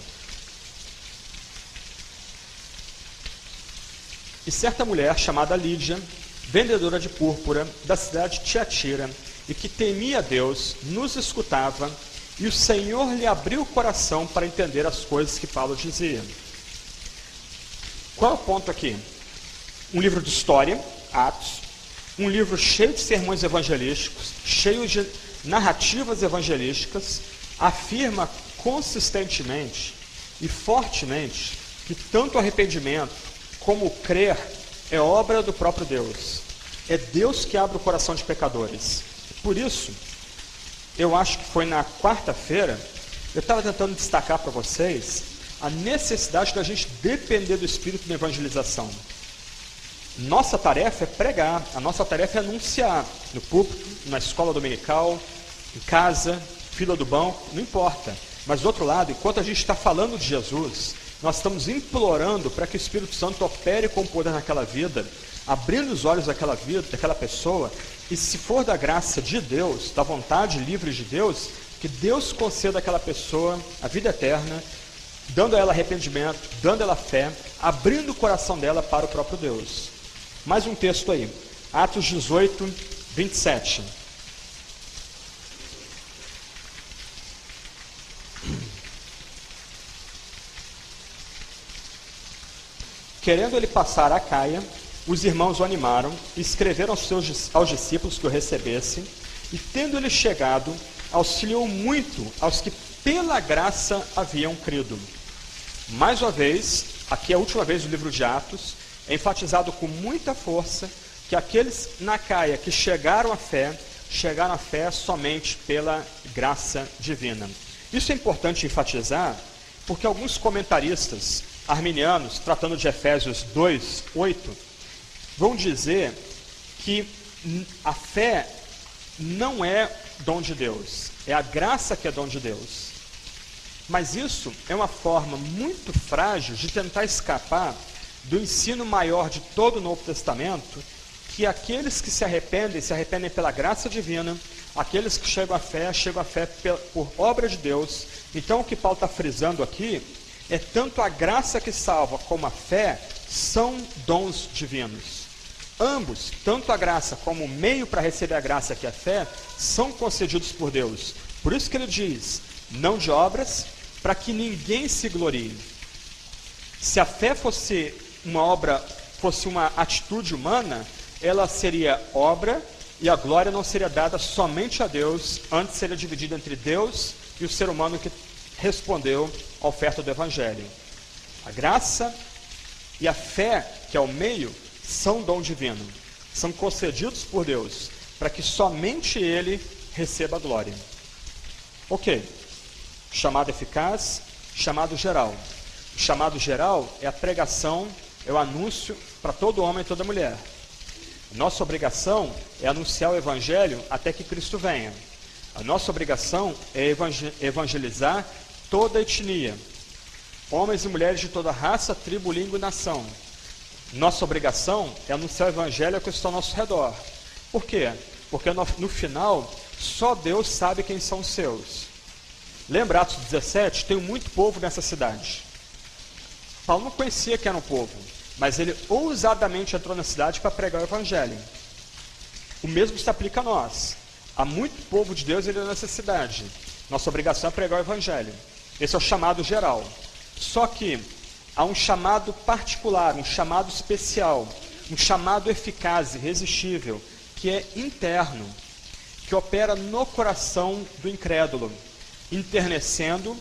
E certa mulher chamada Lídia, vendedora de púrpura da cidade de Tiatira, e que temia a Deus, nos escutava, e o Senhor lhe abriu o coração para entender as coisas que Paulo dizia. Qual é o ponto aqui? Um livro de história, Atos, um livro cheio de sermões evangelísticos, cheio de narrativas evangelísticas, afirma consistentemente e fortemente que tanto o arrependimento como o crer é obra do próprio Deus. É Deus que abre o coração de pecadores. Por isso, eu acho que foi na quarta-feira, eu estava tentando destacar para vocês a necessidade da gente depender do Espírito na evangelização. Nossa tarefa é pregar, a nossa tarefa é anunciar no púlpito, na escola dominical, em casa, fila do banco, não importa. Mas do outro lado, enquanto a gente está falando de Jesus, nós estamos implorando para que o Espírito Santo opere com poder naquela vida, abrindo os olhos daquela vida, daquela pessoa, e se for da graça de Deus, da vontade livre de Deus, que Deus conceda àquela pessoa a vida eterna, dando a ela arrependimento, dando a ela fé, abrindo o coração dela para o próprio Deus. Mais um texto aí, Atos 18, 27. Querendo ele passar a Caia, os irmãos o animaram e escreveram aos discípulos que o recebessem, e tendo ele chegado, auxiliou muito aos que pela graça haviam crido. Mais uma vez, aqui é a última vez do livro de Atos, é enfatizado com muita força que aqueles na Caia que chegaram à fé somente pela graça divina. Isso é importante enfatizar, porque alguns comentaristas arminianos, tratando de Efésios 2, 8, vão dizer que a fé não é dom de Deus, é a graça que é dom de Deus. Mas isso é uma forma muito frágil de tentar escapar do ensino maior de todo o Novo Testamento, que aqueles que se arrependem pela graça divina, aqueles que chegam à fé por obra de Deus. Então o que Paulo está frisando aqui é tanto a graça que salva como a fé são dons divinos. Ambos, tanto a graça como o meio para receber a graça, que é a fé, são concedidos por Deus. Por isso que ele diz, não de obras, para que ninguém se glorie. Se a fé fosse uma obra, fosse uma atitude humana, ela seria obra e a glória não seria dada somente a Deus, antes seria dividida entre Deus e o ser humano que respondeu à oferta do Evangelho. A graça e a fé, que é o meio, são dom divino, são concedidos por Deus, para que somente Ele receba a glória. Ok, chamado eficaz, chamado geral. O chamado geral é a pregação, é o anúncio para todo homem e toda mulher. Nossa obrigação é anunciar o Evangelho até que Cristo venha. A nossa obrigação é evangelizar toda a etnia, homens e mulheres de toda raça, tribo, língua e nação. Nossa obrigação é anunciar o Evangelho ao que está ao nosso redor. Por quê? Porque no final, só Deus sabe quem são os seus. Lembra Atos 17? Tem muito povo nessa cidade. Paulo não conhecia quem era um povo, mas ele ousadamente entrou na cidade para pregar o Evangelho. O mesmo se aplica a nós. Há muito povo de Deus nessa cidade. Nossa obrigação é pregar o Evangelho. Esse é o chamado geral. Só que há um chamado particular, um chamado especial, um chamado eficaz e irresistível, que é interno, que opera no coração do incrédulo, enternecendo,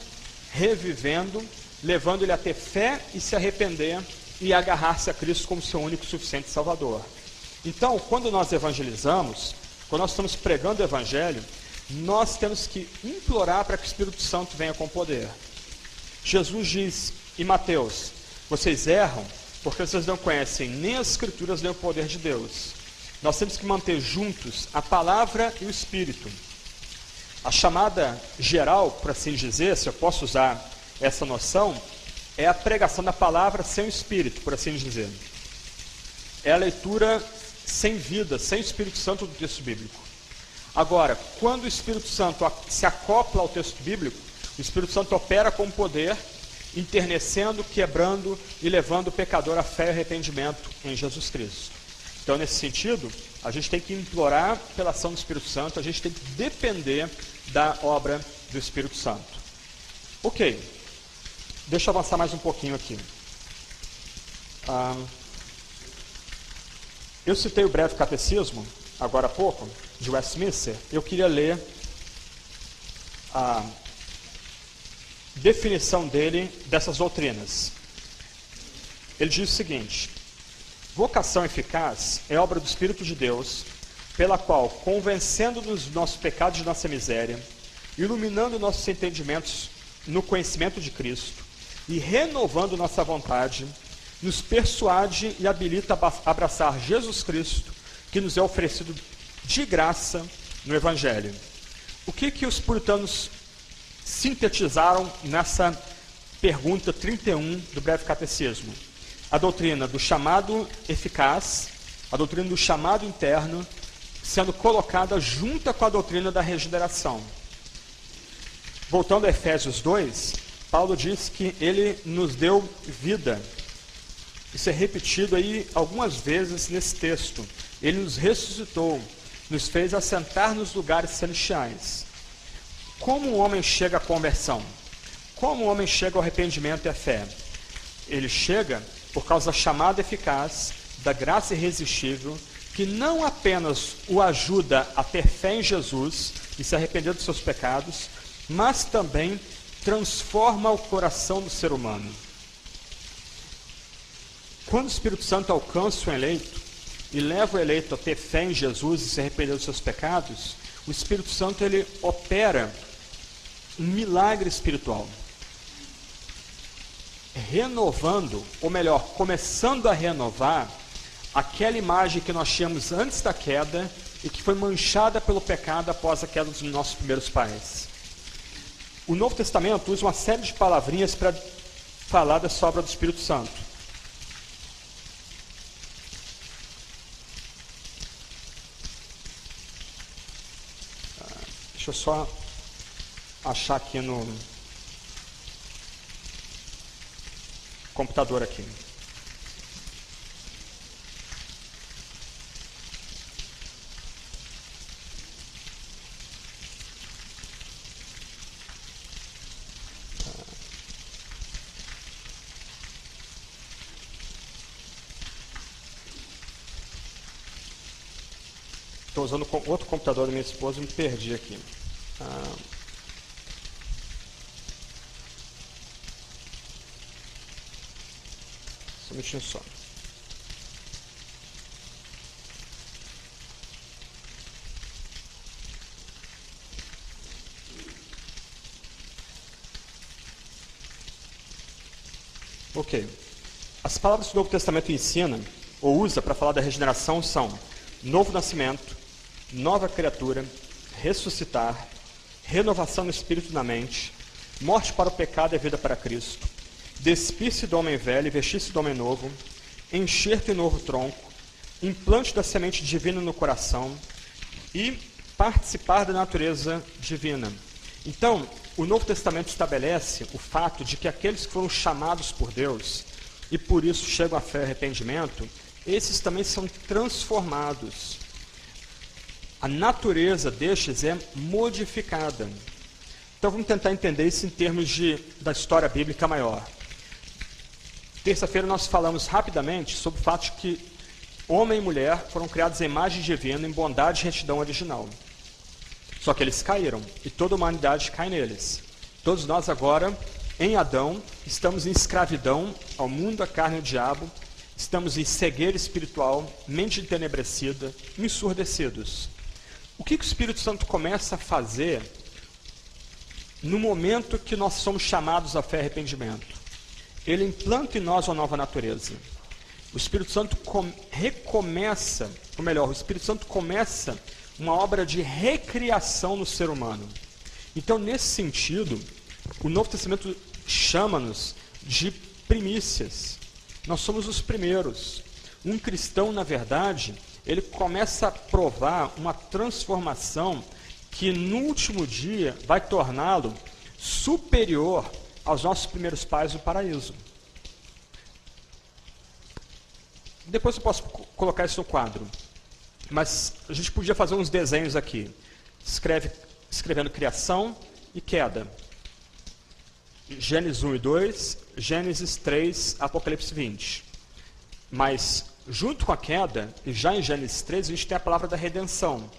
revivendo, levando ele a ter fé e se arrepender e agarrar-se a Cristo como seu único e suficiente Salvador. Então, quando nós evangelizamos, quando nós estamos pregando o Evangelho, nós temos que implorar para que o Espírito Santo venha com poder. Jesus diz em Mateus, vocês erram porque vocês não conhecem nem as Escrituras nem o poder de Deus. Nós temos que manter juntos a palavra e o Espírito. A chamada geral, por assim dizer, se eu posso usar essa noção, é a pregação da palavra sem o Espírito, por assim dizer. É a leitura sem vida, sem o Espírito Santo do texto bíblico. Agora, quando o Espírito Santo se acopla ao texto bíblico, o Espírito Santo opera com poder, enternecendo, quebrando e levando o pecador à fé e arrependimento em Jesus Cristo. Então, nesse sentido, a gente tem que implorar pela ação do Espírito Santo, a gente tem que depender da obra do Espírito Santo. Ok, deixa eu avançar mais um pouquinho aqui. Eu citei o breve catecismo, agora há pouco, de Westminster. Eu queria ler a definição dele dessas doutrinas. Ele diz o seguinte: vocação eficaz é obra do Espírito de Deus, pela qual, convencendo-nos dos nossos pecados e de nossa miséria, iluminando nossos entendimentos no conhecimento de Cristo e renovando nossa vontade, nos persuade e habilita a abraçar Jesus Cristo, que nos é oferecido de graça no Evangelho. O que os puritanos sintetizaram nessa pergunta 31 do breve catecismo? A doutrina do chamado eficaz, a doutrina do chamado interno, sendo colocada junta com a doutrina da regeneração. Voltando a Efésios 2, Paulo diz que ele nos deu vida. Isso é repetido aí algumas vezes nesse texto. Ele nos ressuscitou, nos fez assentar nos lugares celestiais. Como um homem chega à conversão? Como um homem chega ao arrependimento e à fé? Ele chega por causa da chamada eficaz, da graça irresistível, que não apenas o ajuda a ter fé em Jesus e se arrepender dos seus pecados, mas também transforma o coração do ser humano. Quando o Espírito Santo alcança o eleito e leva o eleito a ter fé em Jesus e se arrepender dos seus pecados, o Espírito Santo ele opera um milagre espiritual, renovando, ou melhor, começando a renovar aquela imagem que nós tínhamos antes da queda e que foi manchada pelo pecado após a queda dos nossos primeiros pais. O Novo Testamento usa uma série de palavrinhas para falar da obra do Espírito Santo. Deixa eu só achar aqui no computador aqui. Estou usando outro computador da minha esposa e me perdi aqui. Só um minutinho só. Ok. As palavras que o Novo Testamento ensina ou usa para falar da regeneração são novo nascimento, nova criatura, ressuscitar, renovação no espírito e na mente, morte para o pecado e vida para Cristo, despir-se do homem velho e vestir-se do homem novo, enxerto em novo tronco, implante da semente divina no coração e participar da natureza divina. Então, o Novo Testamento estabelece o fato de que aqueles que foram chamados por Deus e por isso chegam à fé e arrependimento, esses também são transformados. A natureza destes é modificada. Então vamos tentar entender isso em termos da história bíblica maior. Terça-feira nós falamos rapidamente sobre o fato de que homem e mulher foram criados em imagem divina, em bondade e retidão original. Só que eles caíram, e toda a humanidade cai neles. Todos nós agora, em Adão, estamos em escravidão ao mundo, à carne e ao diabo, estamos em cegueira espiritual, mente entenebrecida, ensurdecidos. O que o Espírito Santo começa a fazer no momento que nós somos chamados à fé e arrependimento? Ele implanta em nós uma nova natureza. O Espírito Santo recomeça, ou melhor, o Espírito Santo começa uma obra de recriação no ser humano. Então, nesse sentido, o Novo Testamento chama-nos de primícias. Nós somos os primeiros. Um cristão, na verdade, ele começa a provar uma transformação que no último dia vai torná-lo superior aos nossos primeiros pais no paraíso. Depois eu posso colocar isso no quadro. Mas a gente podia fazer uns desenhos aqui. Escrevendo criação e queda. Gênesis 1 e 2, Gênesis 3, Apocalipse 20. Mas, junto com a queda, e já em Gênesis 3, a gente tem a palavra da redenção.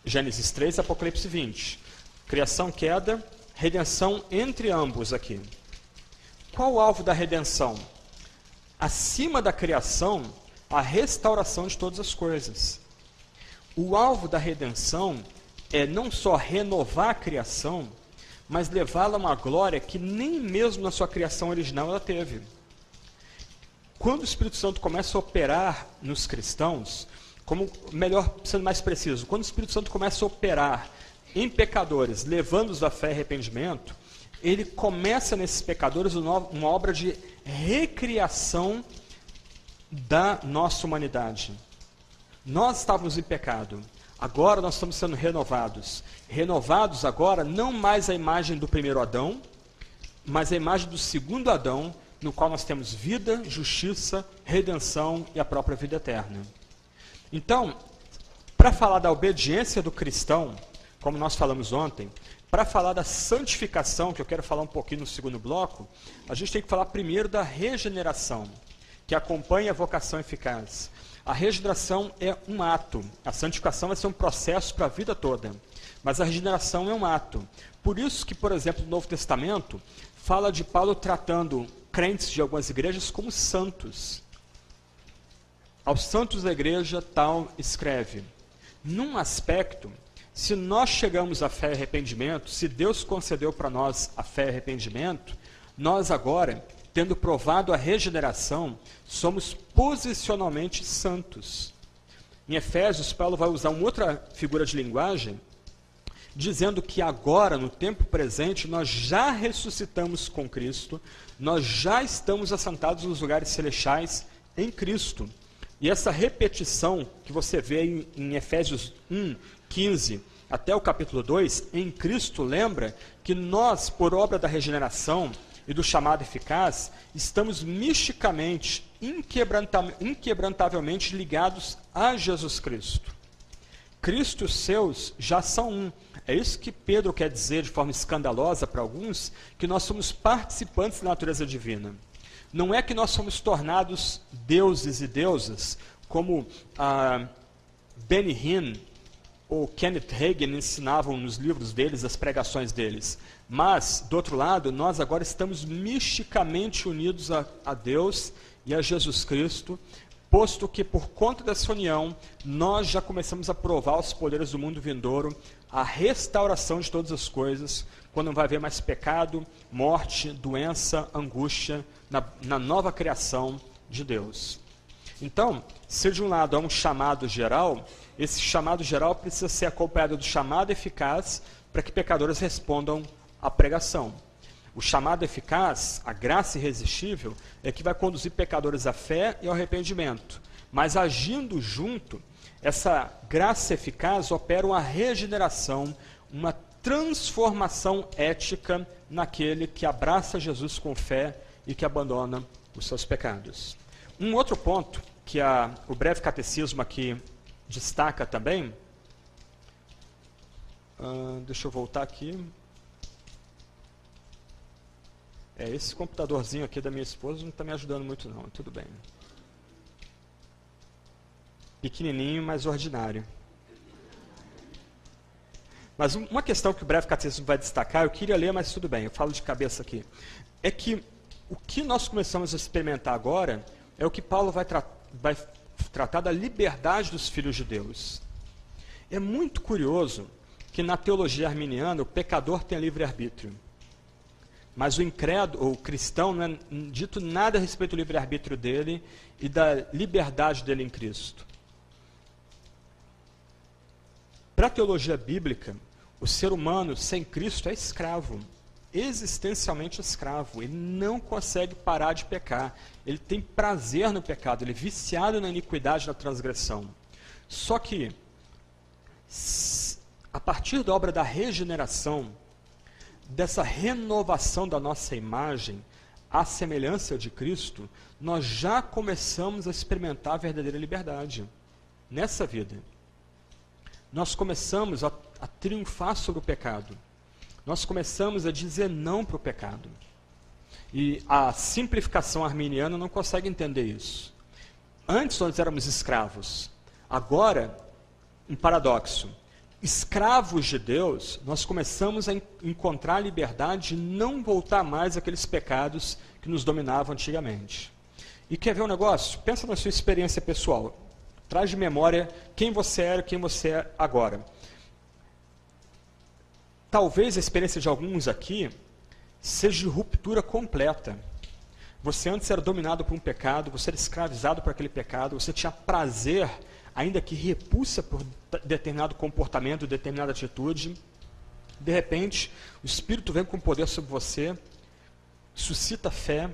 Gênesis 3, Apocalipse 20. Criação, queda, redenção entre ambos aqui. Qual o alvo da redenção? Acima da criação, a restauração de todas as coisas. O alvo da redenção é não só renovar a criação, mas levá-la a uma glória que nem mesmo na sua criação original ela teve. Quando o Espírito Santo começa a operar nos cristãos, sendo mais preciso, quando o Espírito Santo começa a operar em pecadores, levando-os à fé e arrependimento, ele começa nesses pecadores uma obra de recriação da nossa humanidade. Nós estávamos em pecado, agora nós estamos sendo renovados. Renovados agora, não mais a imagem do primeiro Adão, mas a imagem do segundo Adão, no qual nós temos vida, justiça, redenção e a própria vida eterna. Então, para falar da obediência do cristão, como nós falamos ontem, para falar da santificação, que eu quero falar um pouquinho no segundo bloco, a gente tem que falar primeiro da regeneração, que acompanha a vocação eficaz. A regeneração é um ato, a santificação vai ser um processo para a vida toda, mas a regeneração é um ato. Por isso que, por exemplo, o Novo Testamento fala de Paulo tratando crentes de algumas igrejas como santos. Aos santos da igreja tal escreve. Num aspecto, se nós chegamos à fé e arrependimento, se Deus concedeu para nós a fé e arrependimento, nós agora, tendo provado a regeneração, somos posicionalmente santos. Em Efésios, Paulo vai usar uma outra figura de linguagem, dizendo que agora, no tempo presente, nós já ressuscitamos com Cristo, nós já estamos assentados nos lugares celestiais em Cristo. E essa repetição que você vê em Efésios 1, 15, até o capítulo 2, em Cristo, lembra que nós, por obra da regeneração e do chamado eficaz, estamos misticamente, inquebrantavelmente ligados a Jesus Cristo. Cristo e os seus já são um. É isso que Pedro quer dizer de forma escandalosa para alguns, que nós somos participantes da natureza divina. Não é que nós somos tornados deuses e deusas, como Benny Hinn ou Kenneth Hagin ensinavam nos livros deles, as pregações deles. Mas, do outro lado, nós agora estamos misticamente unidos a Deus e a Jesus Cristo, posto que, por conta dessa união, nós já começamos a provar os poderes do mundo vindouro, a restauração de todas as coisas, quando não vai haver mais pecado, morte, doença, angústia, na nova criação de Deus. Então, se de um lado há um chamado geral, esse chamado geral precisa ser acompanhado do chamado eficaz para que pecadores respondam à pregação. O chamado eficaz, a graça irresistível, é que vai conduzir pecadores à fé e ao arrependimento. Mas agindo junto, essa graça eficaz opera uma regeneração, uma transformação ética naquele que abraça Jesus com fé e que abandona os seus pecados. Um outro ponto que o breve catecismo aqui destaca também, deixa eu voltar aqui. Esse computadorzinho aqui da minha esposa não está me ajudando muito não, tudo bem. Pequenininho, mas ordinário. Mas uma questão que o breve catecismo vai destacar, eu queria ler, mas tudo bem, eu falo de cabeça aqui, é que o que nós começamos a experimentar agora é o que Paulo vai tratar da liberdade dos filhos de Deus. É muito curioso que na teologia arminiana o pecador tem livre-arbítrio. Mas o incrédulo, o cristão, não é dito nada a respeito do livre-arbítrio dele e da liberdade dele em Cristo. Para a teologia bíblica, o ser humano sem Cristo é escravo, existencialmente escravo. Ele não consegue parar de pecar. Ele tem prazer no pecado, ele é viciado na iniquidade, na transgressão. Só que, a partir da obra da regeneração, dessa renovação da nossa imagem, à semelhança de Cristo, nós já começamos a experimentar a verdadeira liberdade nessa vida. Nós começamos a triunfar sobre o pecado. Nós começamos a dizer não para o pecado. E a simplificação arminiana não consegue entender isso. Antes nós éramos escravos. Agora, um paradoxo. Escravos de Deus, nós começamos a encontrar a liberdade de não voltar mais àqueles pecados que nos dominavam antigamente. E quer ver um negócio? Pensa na sua experiência pessoal. Traz de memória quem você era e quem você é agora. Talvez a experiência de alguns aqui seja de ruptura completa. Você antes era dominado por um pecado, você era escravizado por aquele pecado, você tinha prazer, ainda que repulsa por determinado comportamento, determinada atitude. De repente, o Espírito vem com poder sobre você, suscita fé,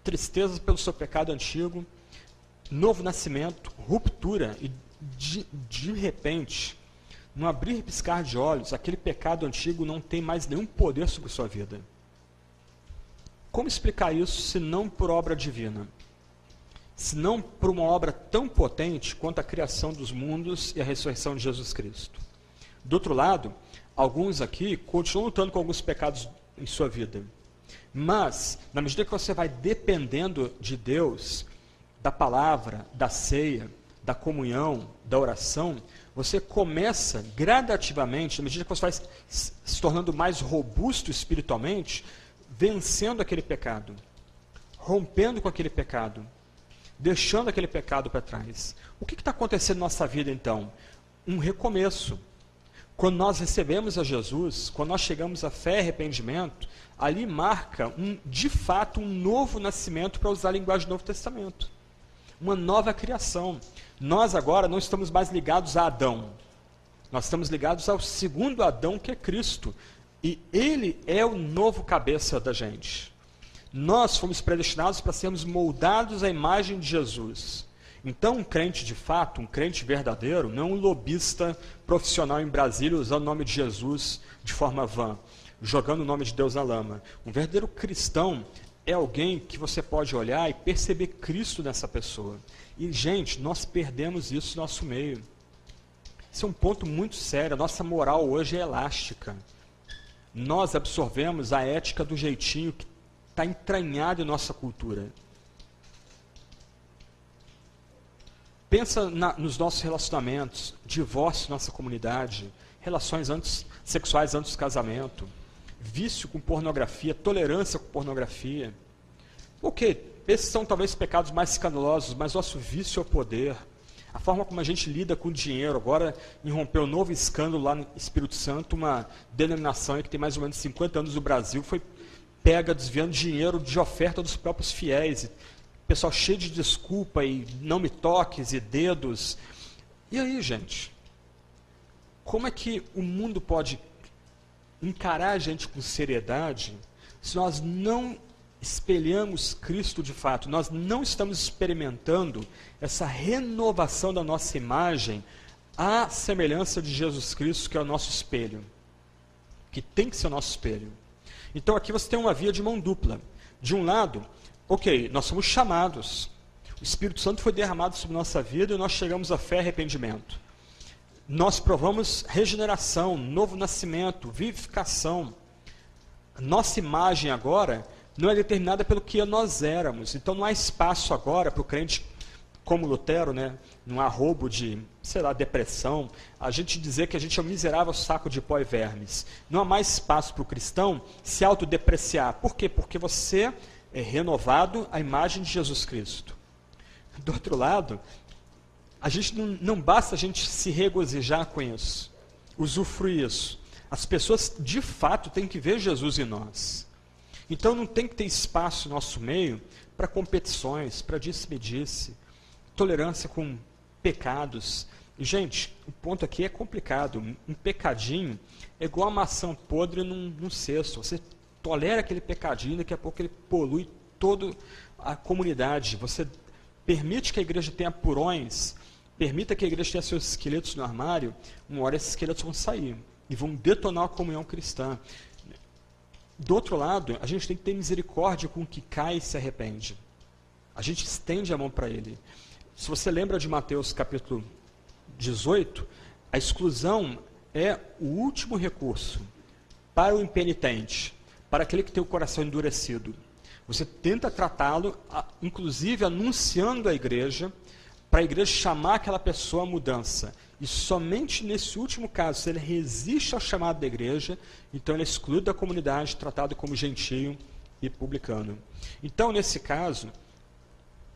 tristeza pelo seu pecado antigo, novo nascimento, ruptura, e de repente, no abrir e piscar de olhos, aquele pecado antigo não tem mais nenhum poder sobre a sua vida. Como explicar isso se não por obra divina? Se não por uma obra tão potente quanto a criação dos mundos e a ressurreição de Jesus Cristo. Do outro lado, alguns aqui continuam lutando com alguns pecados em sua vida. Mas, na medida que você vai dependendo de Deus, da palavra, da ceia, da comunhão, da oração, você começa gradativamente, na medida que você vai se tornando mais robusto espiritualmente, vencendo aquele pecado, rompendo com aquele pecado, deixando aquele pecado para trás. O que está acontecendo na nossa vida então? Um recomeço. Quando nós recebemos a Jesus, quando nós chegamos a fé e arrependimento, ali marca, de fato, um novo nascimento, para usar a linguagem do Novo Testamento. Uma nova criação. Nós agora não estamos mais ligados a Adão. Nós estamos ligados ao segundo Adão, que é Cristo. E Ele é o novo cabeça da gente. Nós fomos predestinados para sermos moldados à imagem de Jesus. Então, um crente de fato, um crente verdadeiro, não um lobista profissional em Brasília usando o nome de Jesus de forma vã, jogando o nome de Deus na lama. Um verdadeiro cristão é alguém que você pode olhar e perceber Cristo nessa pessoa. E, gente, nós perdemos isso no nosso meio. Isso é um ponto muito sério. A nossa moral hoje é elástica. Nós absorvemos a ética do jeitinho que está entranhado em nossa cultura. Pensa nos nossos relacionamentos, divórcio na nossa comunidade, relações sexuais antes do casamento, vício com pornografia, tolerância com pornografia. Ok, esses são talvez pecados mais escandalosos, mas nosso vício ao poder, a forma como a gente lida com o dinheiro. Agora irrompeu um novo escândalo lá no Espírito Santo, uma denominação que tem mais ou menos 50 anos no Brasil, foi pega desviando dinheiro de oferta dos próprios fiéis. Pessoal cheio de desculpa e não me toques e dedos. E aí, gente? Como é que o mundo pode encarar a gente com seriedade se nós não espelhamos Cristo de fato? Nós não estamos experimentando essa renovação da nossa imagem à semelhança de Jesus Cristo, que é o nosso espelho. Que tem que ser o nosso espelho. Então aqui você tem uma via de mão dupla. De um lado, ok, nós somos chamados. O Espírito Santo foi derramado sobre nossa vida e nós chegamos à fé e arrependimento. Nós provamos regeneração, novo nascimento, vivificação. Nossa imagem agora não é determinada pelo que nós éramos. Então não há espaço agora para o crente como Lutero, né? Não há roubo de, depressão. A gente dizer que a gente é um miserável saco de pó e vermes. Não há mais espaço para o cristão se autodepreciar. Por quê? Porque você é renovado à imagem de Jesus Cristo. Do outro lado, a gente não basta a gente se regozijar com isso, usufruir isso. As pessoas, de fato, têm que ver Jesus em nós. Então, não tem que ter espaço no nosso meio para competições, para disse-me-disse, tolerância com pecados. E, gente, o ponto aqui é complicado. Um pecadinho é igual a maçã podre num cesto. Você tolera aquele pecadinho, daqui a pouco ele polui toda a comunidade. Você permite que a igreja tenha purões, permita que a igreja tenha seus esqueletos no armário, uma hora esses esqueletos vão sair e vão detonar a comunhão cristã. Do outro lado, a gente tem que ter misericórdia com o que cai e se arrepende. A gente estende a mão para ele. Se você lembra de Mateus capítulo 18, a exclusão é o último recurso para o impenitente, para aquele que tem o coração endurecido. Você tenta tratá-lo, inclusive anunciando à igreja, para a igreja chamar aquela pessoa à mudança. E somente nesse último caso, se ele resiste ao chamado da igreja, então ele é excluído da comunidade, tratado como gentio e publicano. Então, nesse caso,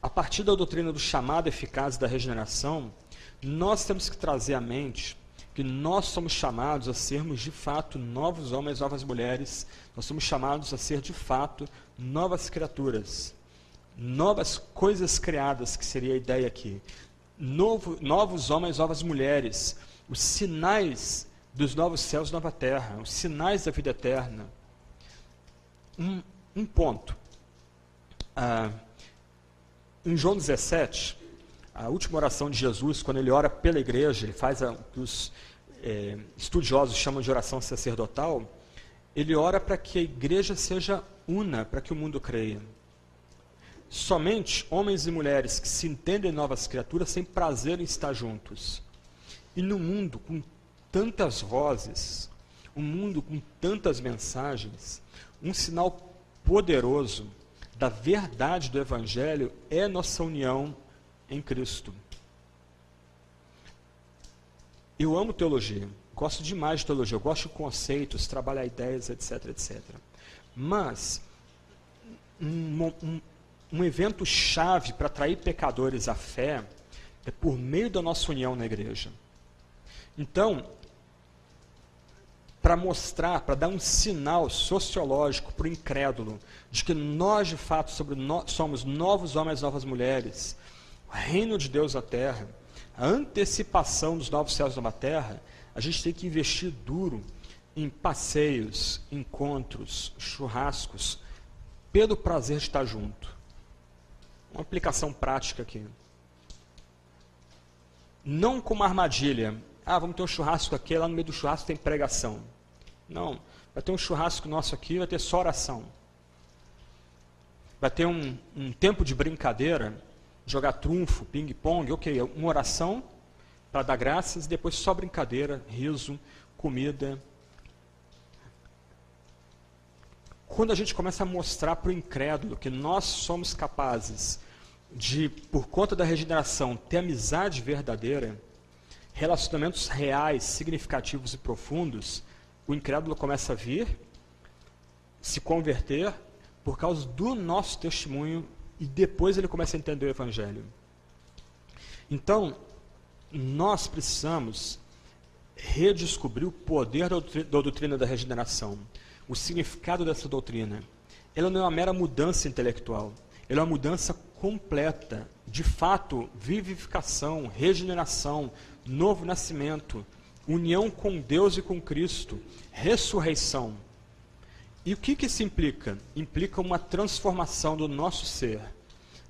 a partir da doutrina do chamado eficaz da regeneração, nós temos que trazer à mente que nós somos chamados a sermos de fato novos homens, novas mulheres. Nós somos chamados a ser de fato novas criaturas, novas coisas criadas, que seria a ideia aqui. Novos homens, novas mulheres, os sinais dos novos céus e nova terra, os sinais da vida eterna. Um ponto. Em João 17, a última oração de Jesus, quando ele ora pela igreja, ele faz o que os estudiosos chamam de oração sacerdotal, ele ora para que a igreja seja una, para que o mundo creia. Somente homens e mulheres que se entendem novas criaturas têm prazer em estar juntos. E no mundo com tantas vozes, um mundo com tantas mensagens, um sinal poderoso da verdade do Evangelho é nossa união em Cristo. Eu amo teologia, gosto demais de teologia, eu gosto de conceitos, trabalhar ideias, etc, etc. Mas um evento chave para atrair pecadores à fé é por meio da nossa união na igreja. Então, para mostrar, para dar um sinal sociológico para o incrédulo de que nós, de fato, somos novos homens, novas mulheres, o reino de Deus na terra, a antecipação dos novos céus e nova terra, a gente tem que investir duro em passeios, encontros, churrascos, pelo prazer de estar junto. Uma aplicação prática aqui. Não como armadilha. Vamos ter um churrasco aqui, lá no meio do churrasco tem pregação. Não, vai ter um churrasco nosso aqui, vai ter só oração. Vai ter um tempo de brincadeira, jogar trunfo, ping-pong, ok, uma oração para dar graças, depois só brincadeira, riso, comida. Quando a gente começa a mostrar para o incrédulo que nós somos capazes de, por conta da regeneração, ter amizade verdadeira, relacionamentos reais, significativos e profundos, o incrédulo começa a vir, se converter por causa do nosso testemunho e depois ele começa a entender o Evangelho. Então, nós precisamos redescobrir o poder da doutrina da regeneração, o significado dessa doutrina. Ela não é uma mera mudança intelectual, ela é uma mudança completa, de fato, vivificação, regeneração, novo nascimento, união com Deus e com Cristo, ressurreição. E o que isso implica? Implica uma transformação do nosso ser,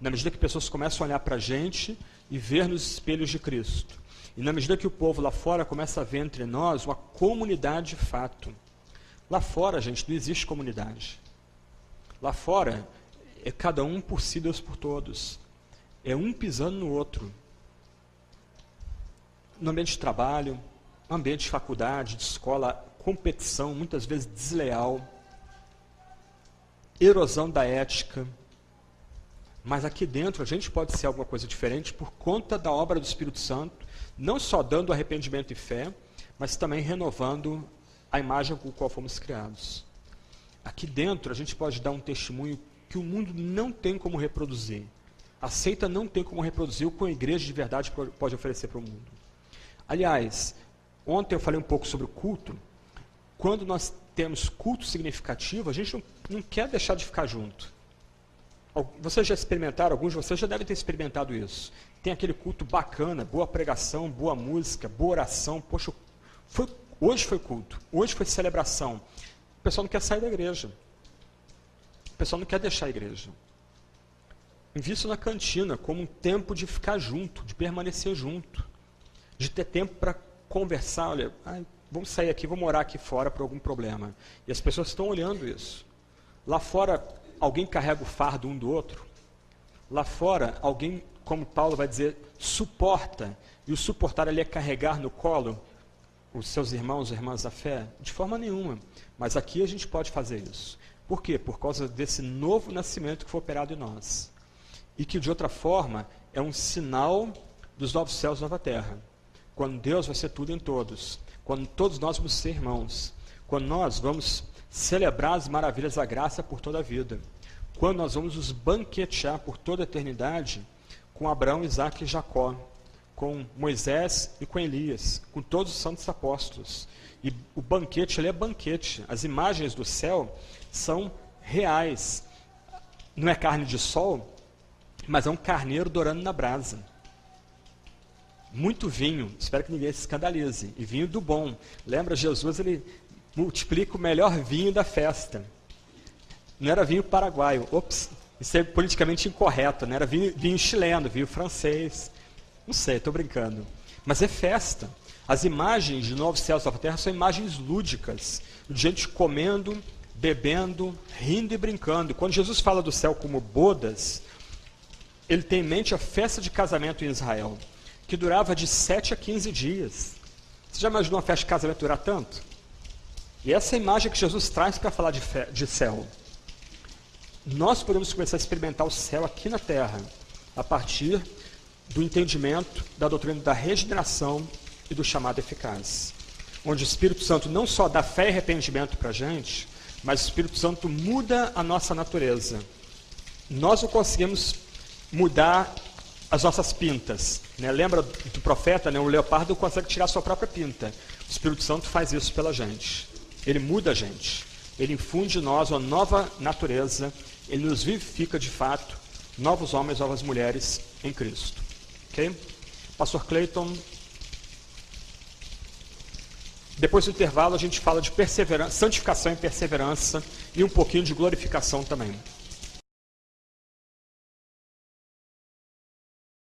na medida que pessoas começam a olhar para a gente e ver nos espelhos de Cristo. E na medida que o povo lá fora começa a ver entre nós uma comunidade de fato. Lá fora, gente, não existe comunidade. Lá fora, é cada um por si, Deus por todos. É um pisando no outro. No ambiente de trabalho, ambiente de faculdade, de escola, competição, muitas vezes desleal, erosão da ética. Mas aqui dentro a gente pode ser alguma coisa diferente por conta da obra do Espírito Santo, não só dando arrependimento e fé, mas também renovando a imagem com a qual fomos criados. Aqui dentro a gente pode dar um testemunho que o mundo não tem como reproduzir. A seita não tem como reproduzir o que a igreja de verdade pode oferecer para o mundo. Aliás, ontem eu falei um pouco sobre o culto. Quando nós temos culto significativo, a gente não quer deixar de ficar junto. Vocês já experimentaram, alguns de vocês já devem ter experimentado isso. Tem aquele culto bacana, boa pregação, boa música, boa oração. Poxa, hoje foi culto, hoje foi celebração. O pessoal não quer sair da igreja. O pessoal não quer deixar a igreja. Invista na cantina como um tempo de ficar junto, de permanecer junto, de ter tempo para conversar. Olha, vamos sair aqui, vamos morar aqui fora por algum problema. E as pessoas estão olhando isso. Lá fora, alguém carrega o fardo um do outro. Lá fora, alguém, como Paulo vai dizer, suporta. E o suportar ali é carregar no colo os seus irmãos e irmãs da fé? De forma nenhuma. Mas aqui a gente pode fazer isso. Por quê? Por causa desse novo nascimento que foi operado em nós. E que, de outra forma, é um sinal dos novos céus e nova terra. Quando Deus vai ser tudo em todos. Quando todos nós vamos ser irmãos. Quando nós vamos celebrar as maravilhas da graça por toda a vida. Quando nós vamos nos banquetear por toda a eternidade com Abraão, Isaque e Jacó, com Moisés e com Elias, com todos os santos apóstolos. E o banquete, ele é banquete. As imagens do céu são reais. Não é carne de sol, mas é um carneiro dourando na brasa. Muito vinho, espero que ninguém se escandalize. E vinho do bom. Lembra, Jesus, ele multiplica o melhor vinho da festa. Não era vinho paraguaio. Ops, isso é politicamente incorreto. Não era vinho chileno, vinho francês. Não sei, estou brincando. Mas é festa. As imagens de novos céus e nova terra são imagens lúdicas. De gente comendo, bebendo, rindo e brincando. Quando Jesus fala do céu como bodas, ele tem em mente a festa de casamento em Israel, que durava de 7 a 15 dias. Você já imaginou uma festa de casamento durar tanto? E essa é a imagem que Jesus traz para falar de céu. Nós podemos começar a experimentar o céu aqui na terra, a partir do entendimento da doutrina da regeneração e do chamado eficaz. Onde o Espírito Santo não só dá fé e arrependimento para a gente, mas o Espírito Santo muda a nossa natureza. Nós não conseguimos mudar as nossas pintas. Né? Lembra do profeta? Né? O leopardo consegue tirar a sua própria pinta. O Espírito Santo faz isso pela gente. Ele muda a gente. Ele infunde em nós uma nova natureza. Ele nos vivifica de fato, novos homens, novas mulheres em Cristo. Okay? Pastor Cleiton. Depois do intervalo a gente fala de perseverança, santificação e perseverança e um pouquinho de glorificação também.